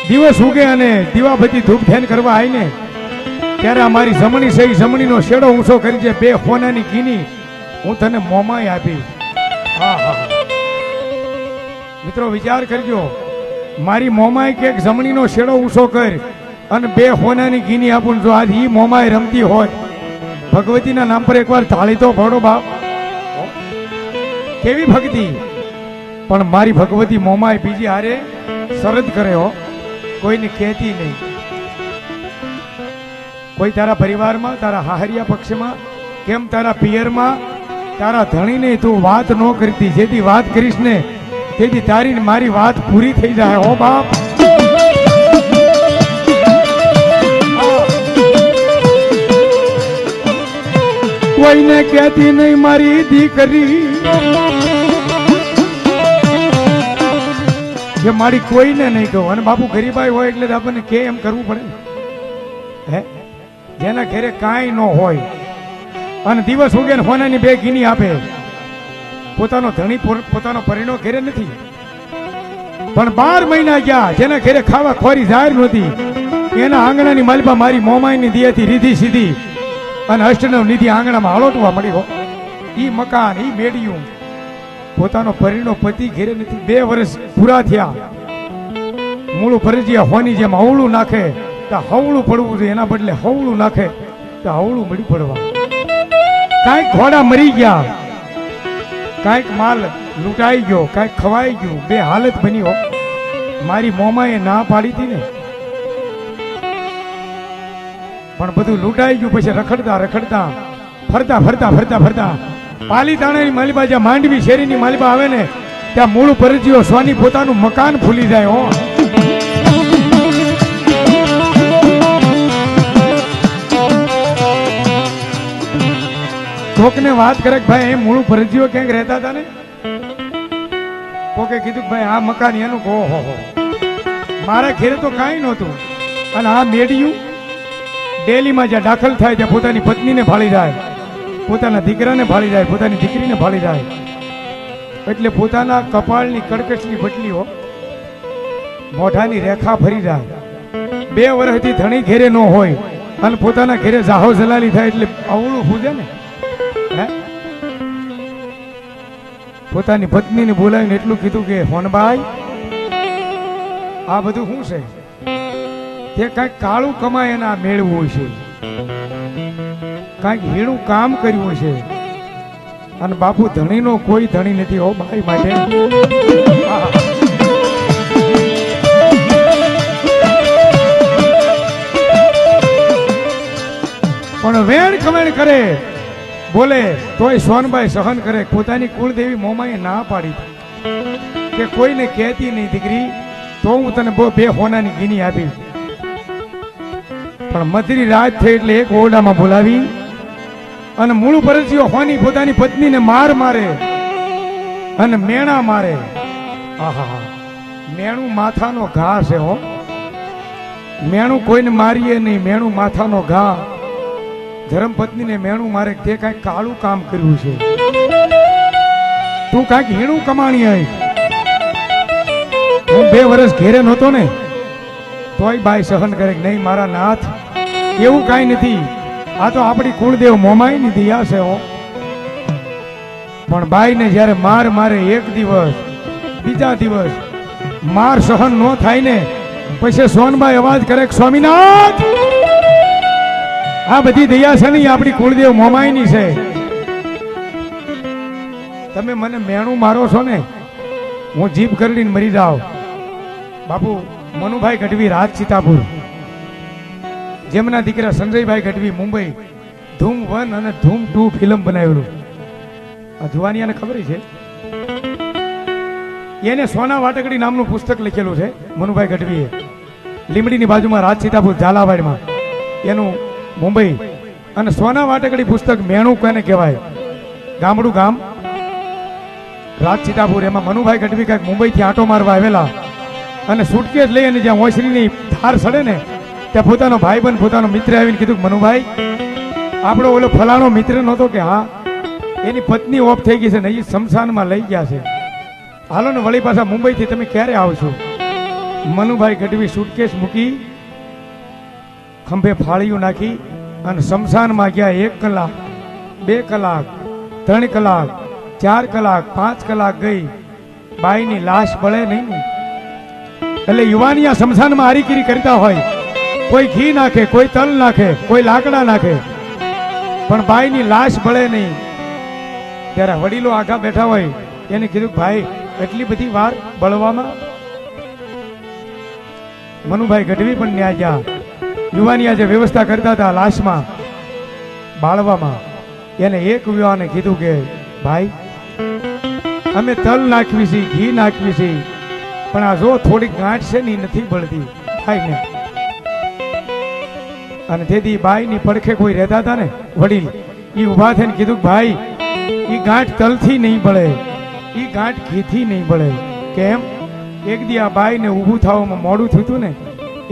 દિવસ ઉગે અને દીવાબત્તી ધૂપ ધ્યાન કરવા આવીને ત્યારે અમારી જમણી સહી જમણીનો શેડો ઊંચો કરી છે, બે હોનાની કીની હું તને મોમાય આપી. હા હા મિત્રો વિચાર કરજો, મારી મોમાય કે જમણીનો શેડો ઊંચો કર અને બે હોનાની કીની આપું. જો આજ ઈ મોમાય રમતી હોય, ભગવતીના નામ પર એકવાર તાળી તો ભરો બાપ. કેવી ભક્તિ! પણ મારી ભગવતી મોમાય બીજી હારે શરત કરે હો, કોઈને કહેતી નહીં. કોઈ તારા પરિવારમાં, તારા હાહરિયા પક્ષમાં, કેમ તારા પિયરમાં તારા ધણીને તું વાત ન કરતી. જેથી વાત કરીશ ને તેથી તારી ને મારી વાત પૂરી થઈ જાય હો બાપ. કોઈને કહેતી નહીં મારી દીકરી, જે મારી કોઈને નહીં કહું. અને બાપુ ગરીબાઈ હોય એટલે આપણને કે એમ કરવું પડે હે. જેના ઘરે કાંઈ ન હોય અને દિવસ ઉગે ને હોનાની બે ગીની આપે, પોતાનો ધણી પોતાનો પરિણો ઘેરે નથી, પણ 12 મહિના ગયા જેના ઘરે ખાવા ખોરી જાહેર નહોતી, એના આંગણાની માલપા મારી મોમાઈની દિયાથી રીધી સીધી અને અષ્ટનવ નિધિ આંગણામાં હળોટવા મળી હો. ઈ મકાન, ઈ બેડિયું, પોતાનો પરિણો પતિ ઘેરે નથી. 2 વર્ષ પૂરા થયા, મૂળ પરજીયા હોની જેમ હવળું નાખે તો હવળું પડવું જોઈએ, એના બદલે હવળું નાખે તો હવળું મળી પડવા. કાંઈક ઘોડા મરી ગયા, કાંઈક માલ લૂંટાઈ ગયો, કાંઈક ખવાઈ ગયું, 2 હાલત બની હો. મારી મોમાએ ના પાડી હતી ને, પણ બધું લૂંટાઈ ગયું. પછી રખડતા રખડતા ફરતા ફરતા ફરતા ફરતા પાલીતાણાની માલિબા જ્યાં માંડવી શેરીની માલિબા આવે ને ત્યાં મૂળ પરજીયો સ્વાની પોતાનું મકાન ભૂલી જાય હો. કોકને વાત કરે કે ભાઈ મૂળ પરજીયો ક્યાંક રહેતા હતા ને, કોકે કીધું કે ભાઈ આ મકાન એનું. ઓહો હો, મારા ઘેરે તો કાંઈ નહોતું. અને આ મેડિયું ડેલીમાં જ્યાં દાખલ થાય ત્યાં પોતાની પત્નીને ફાળી જાય, પોતાના દીકરાને ફાળી જાય, પોતાની દીકરીને ફાળી જાય. એટલે પોતાના કપાળની કડકશની બટલીઓ મોઢાની રેખા ફરી જાય. 2 વર્ષથી ધણી ઘેરે ન હોય અને પોતાના ઘેરે જાહો જલાલી થાય એટલે અવળું પૂજે ને. પોતાની પત્નીને બોલાવીને એટલું કીધું કે હોનબાઈ આ બધું શું છે? તે કાંઈક કાળું કમાય એના મેળવું હોય છે, કાંઈક હીણું કામ કર્યું હોય છે. અને બાપુ ધણીનો કોઈ ધણી નથી હો બાઈ માટે. પણ વેણ કમેણ કરે બોલે તોય સોનબાઈ સહન કરે. પોતાની કુળદેવી મોમાએ ના પાડી કે કોઈને કહેતી નહીં દીકરી, તો હું તને 2 હોનાની ગીની આપી. પણ મધરી રાત થઈ એટલે એક ઓરડામાં બોલાવી અને મૂળ પરજીયો હોની પોતાની પત્નીને માર મારે અને મેણા મારે. આહા, મેણું માથાનો ઘા છે હો. મેણું કોઈને મારીએ નહીં, મેણું માથાનો ઘા. ધર્મપત્નીને મેણું મારે તે કાંઈ કાળું કામ કર્યું છે. તું કાંઈક હીણું કમાણી આવી. હું 2 વર્ષ ઘેરે નહોતો ને તોય બાઈ સહન કરે કે નહીં મારા નાથ એવું કાંઈ નથી, આ તો આપણી કુળદેવ મોમાઈની દયા છે હો. પણ બાઈને જ્યારે માર મારે એક દિવસ બીજા દિવસ માર સહન ન થાય ને પછી સોનબાઈ અવાજ કરે કે સ્વામિનાથ આ બધી દયા છે ને એ આપણી કુળદેવ મોમાઈની છે. તમે મને મેણું મારો છો ને હું જીભ કરડીને મરી જાઉં. બાપુ મનુભાઈ ગઢવી રાજ સીતાપુર, જેમના દીકરા સંજયભાઈ ગઢવી મુંબઈ ધૂમ 1 અને ધૂમ 2 ફિલ્મ બનાવેલું. આ જુવાનિયાને ખબર છે. એને સોના વાટકડી નામનું પુસ્તક લખેલું છે મનુભાઈ ગઢવીએ. લીમડીની બાજુમાં રાજ સીતાપુર ઝાલાવાડમાં એનું મુંબઈ. અને સોના વાટકડી પુસ્તક મેણું કોને કહેવાય, ગામડું ગામ રાજ સીતાપુર. એમાં મનુભાઈ ગઢવી કાંઈક મુંબઈથી આંટો મારવા આવેલા અને સુટકેસ લઈ અને જ્યાં ઓસરીની ધાર સડે ને ત્યાં પોતાનો ભાઈબંધ પોતાનો મિત્ર આવીને કીધું કે મનુભાઈ આપણો ઓલો ફલાણો મિત્ર નહોતો કે હા એની પત્ની ઓફ થઈ ગઈ છે ને એ શમશાનમાં લઈ ગયા છે, હાલો ને વળી પાછા મુંબઈથી તમે ક્યારે આવશો. મનુભાઈ ગઢવી સુટકેસ મૂકી ખંભે ફાળીયું નાખી અને શમશાનમાં ગયા. 1 કલાક 2 કલાક 3 કલાક 4 કલાક 5 કલાક ગઈ, બાઈની લાશ બળે નહીં ને. એટલે યુવાનિયા શમશાનમાં હારીકીરી કરતા હોય, કોઈ ઘી નાખે, કોઈ તલ નાખે, કોઈ લાકડા નાખે, પણ બાઈની લાશ બળે નહીં. ત્યારે વડીલો આખા બેઠા હોય એને કીધું ભાઈ એટલી બધી વાર બળવામાં. મનુભાઈ ગઢવી પણ ન્યા ગયા. યુવાનિયા જે વ્યવસ્થા કરતા હતા લાશમાં બાળવામાં, એને એક યુવાને કીધું કે ભાઈ અમે તલ નાખવી છે, ઘી નાખવી છે, પણ આ જો થોડીક ગાંઠ છે ને નથી બળતી ભાઈને. અને તેથી બાઈની પડખે કોઈ રહેતા હતા ને વડીલ, એ ઊભા થઈને કીધું ભાઈ એ ગાંઠ તલથી નહીં બળે, એ ગાંઠ ઘીથી નહીં બળે. કેમ? એક દી આ બાઈને ઊભું થવામાં મોડું થયું હતું ને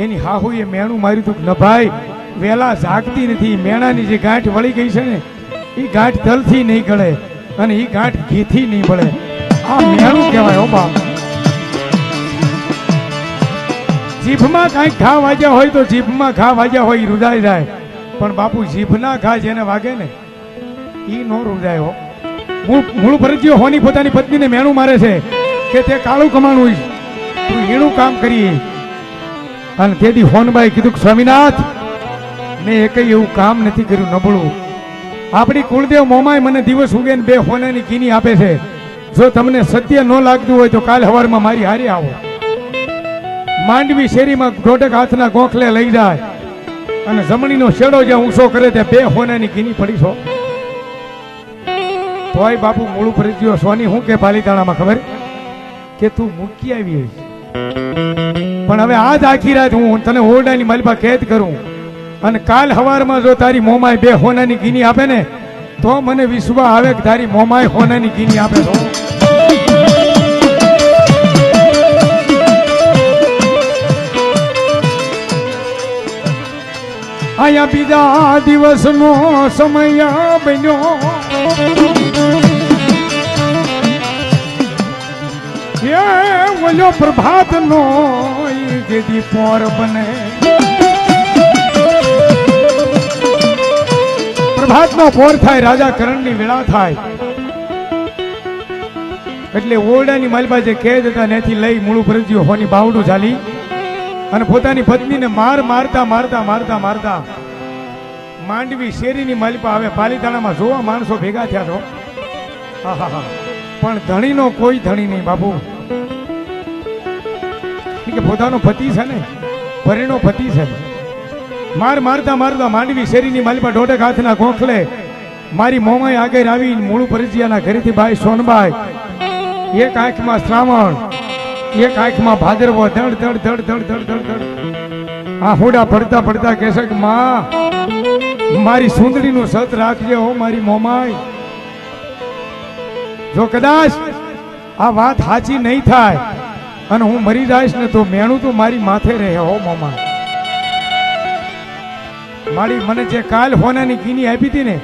એની હાહુએ મેણું માર્યું હતું ન ભાઈ વેલા જાગતી નથી, મેણાની જે ગાંઠ વળી ગઈ છે ને એ ગાંઠ તલથી નહીં ગળે અને એ ગાંઠ ઘીથી નહીં બળે. આ મેણું કહેવાય હો બાપ. જીભમાં કાંઈક ઘા વાગ્યા હોય તો જીભમાં ઘા વાગ્યા હોય એ રૂજાઈ જાય, પણ બાપુ જીભના ઘા જેને વાગે ને એ નો રૂજાય હો. મૂળ ફરજીઓ હોની પોતાની પત્નીને મેણું મારે છે કે તે કાળું કમાણું તું હીણું કામ કરી. અને તેથી હોનબાઈ કીધું કે સ્વામિનાથ મેં એકય એવું કામ નથી કર્યું નબળું. આપણી કુળદેવ મોમાય મને દિવસ ઉગે ને 2 હોનાની કીની આપે છે. જો તમને સત્ય ન લાગતું હોય તો કાલ સવારમાં મારી હારે આવો. માંડવી શેરીમાં દોઢક હાથના ગોખલે લઈ જાય અને જમણીનો શેડો જ્યાં ઊંચો કરે ત્યાં 2 હોનાની કીની પડી છો. તોય બાપુ મૂળ ફરજીઓ સોની હું કે પાલીતાણામાં ખબર કે તું મૂકી આવી, પણ હવે આજ આખી રાત હું તને ઓરડાની માલિપા કેદ કરું અને કાલ સવારમાં જો તારી મોમાય 2 હોનાની કીની આપે ને તો મને વિશ્વાસ આવે કે તારી મોમાય હોનાની કીની આપે તો. આયા બીજા દિવસનો સમય બન્યો, એ ઓલો પ્રભાત નો જેદી પોર બને. પ્રભાત નો પોર થાય, રાજા કરણની વેળા થાય એટલે ઓરડાની માલબા જે કેદ હતા ત્યાંથી લઈ મૂળ ફરજીઓ હોની બાવડું ચાલી અને પોતાની પત્નીને મારતા માંડવી શેરીની માલિપા આવે પાલીતાણામાં જોવા માણસો ભેગા થયા છો. પણ ધણીનો કોઈ ધણી નહીં બાપુ. કે પોતાનો પતિ છે ને પરિણો પતિ છે. મારતા માંડવી શેરીની માલિપા દોઢક હાથના ગોખલે મારી મોમાઈ આગળ આવી મૂળ ફરજીયાના ઘરેથી ભાઈ સોનબાઈ, એક આંખમાં શ્રાવણ, એક આંખમાં ભાદરવો, ધડ ધડ ધડ ધડ ધડ ધડ ધડ આ હોડા પડતા કહેશે કે માં મારી સુંદરીનું સત રાખજે હો મારી મોમાઈ. જો કદાચ આ વાત સાચી નહીં થાય અને હું મરી જઈશ ને તો મેણું તો મારી માથે રહે હો મોમાઈ. મારી મને જે કાલ હોનાની કીની આપી હતી ને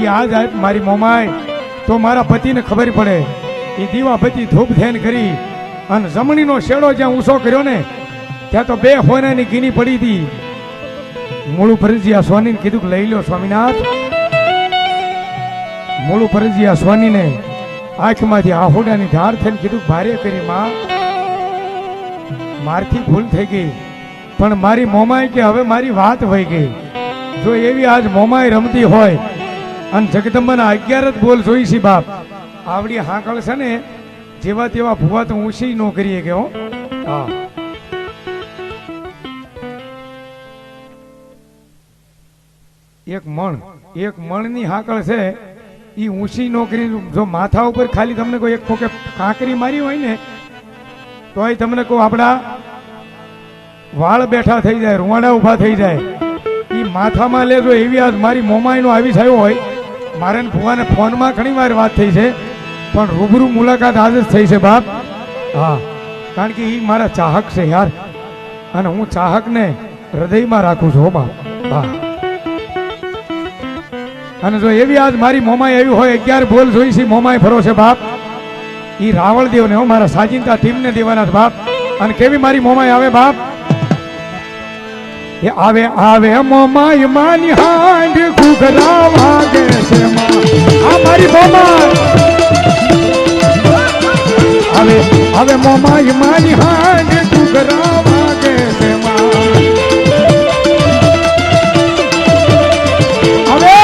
એ આજ મારી મોમાઈ તો મારા પતિને ખબર પડે એ દીવાબત્તી ધૂપ ધ્યાન કરી અને જમણીનો શેડો જ્યાં ઊંચો કર્યો ને ત્યાં તો 2 હોનાની ગીની પડી હતી. મૂળું પરજી આ સ્વામીને કીધું કે લઈ લો સ્વામિનાથ. મૂળું પરજી આ સ્વામીને આંખમાંથી આહોડાની ધાર થઈને કીધું ભારે કરી માં, મારથી ભૂલ થઈ ગઈ, પણ મારી મોમાઈ કે હવે મારી વાત વહી ગઈ. જો એવી આજ મોમાઈ રમતી હોય અને જગદંબાના 11 જ બોલ જોઈ છે બાપ, આવડી હાંકળ છે ને જેવા તેવા ભૂવા તો ઊંચી ન કરીએ કે હો. હા એક મણની હાકળ છે ઈ ઊંચી નોકરી. જો માથા ઉપર ખાલી તમને કોઈ એક કોકે કાંકરી મારી હોય ને તોય તમને કહું આપણા વાળ બેઠા થઈ જાય, રૂવાડા ઊભા થઈ જાય. ઈ માથામાં લેજો એવી આજ મારી મોમાઈનો આવી થયો હોય. મારે ભુવાને ફોનમાં ઘણી વાર વાત થઈ છે, પણ રૂબરૂ મુલાકાત આજે જ થઈ છે બાપ. હા, કારણ કે ઈ મારા ચાહક છે યાર, અને હું ચાહકને હૃદયમાં રાખું છું બાપ. હા, અને જો એવી આજ મારી મોમાઈ આવી હોય, 11 બોલ જોઈ છે મોમાઈ ફરો છે બાપ. ઈ રાવળ દેવ ને મારા સાજિંતા ટીમને દેવાના બાપ. અને કેવી મારી મોમાઈ આવે બાપ, એ આવે આવે મોમાઈ માની હાંડ ઘૂઘરા વાગે છે માં. આ મારી મોમાઈ આવે આવે મોમાઈ માની હાંડ ઘૂઘરા વાગે છે માં. હવે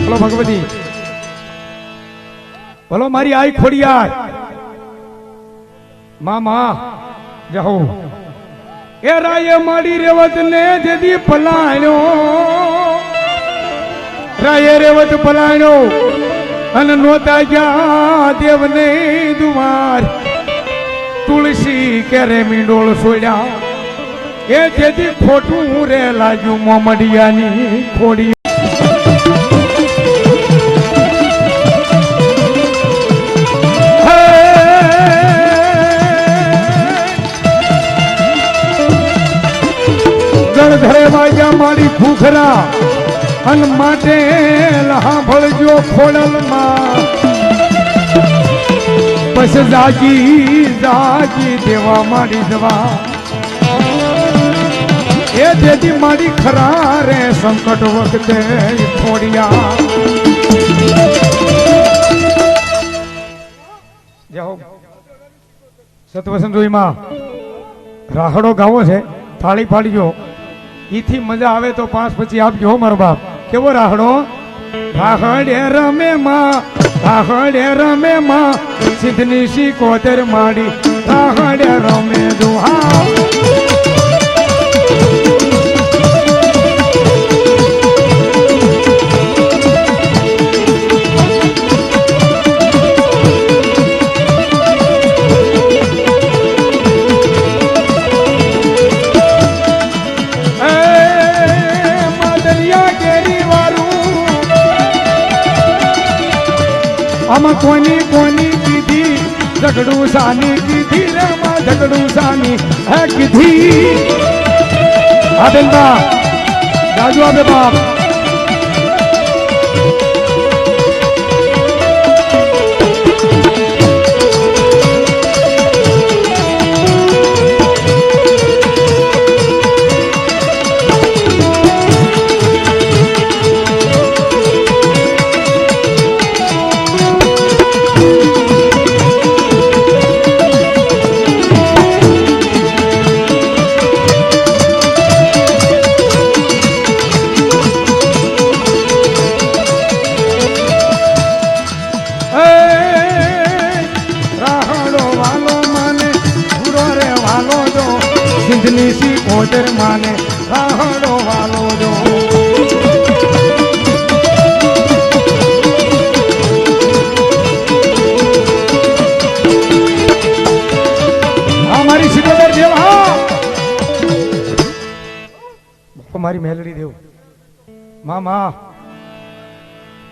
બોલો ભગવતી, બોલો મારી આઈ ખોડિયાર મામા જાઉ. એ રાયે મારી રેવત ને જેદી પલાણ્યો, રાયે રેવત પલાણ્યો અને નોતા ગયા દેવને દુવાર. તુલસી કેરે મીંડોળ સોડ્યા, એ જેથી ખોટું રે લાગ્યું મોમડિયાની ખોડી. ઘરે વાગ્યા મારી ઘૂઘરા અન માટે સાંભળજો ખોડલમાં. પછી જાગી જાગી દેવા મારી જવા, એ જેથી મારી ખરા રે સંકટ વખતે ખોડિયા. જાઓ સતવસંતોઈમાં રાહડો ગાવો છે, થાળી પાડજો. ઈથી મજા આવે તો 5 પછી આપજો મારો બાપ. કેવો રાહડો? રાહડે રમે માં, રાહડે રમે માં, સિદ્ધની શીકોતર માડી, રાહડે રમે દુહા. આમાં કોની કોની કીધી ઝઘડું સાની કીધી રે માં, ઝઘડું સાની હે કીધી. હા બેન બા રાજુ આવે બાપ. સિદ્ધની શીકોતર માને રાહડો વાલો જો. અમારી શીકોતર જેવા ઓ મારી મેલડી દેવ મામા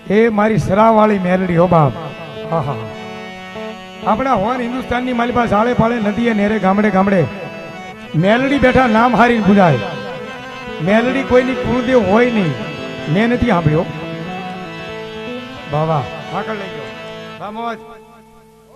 એ મારી સરાવાળી મેલડી હો બાપ આહા આપણા હોન હિન્દુસ્તાનની મારી પાસે આળે પાળે નદીએ નેરે ગામડે ગામડે મેલડી બેઠા નામ હારીને પૂજાય મેલડી કોઈની કુળદેવ હોય નહીં મેં નથી સાંભળ્યો બાબા આગળ લઈ ગયો મોજ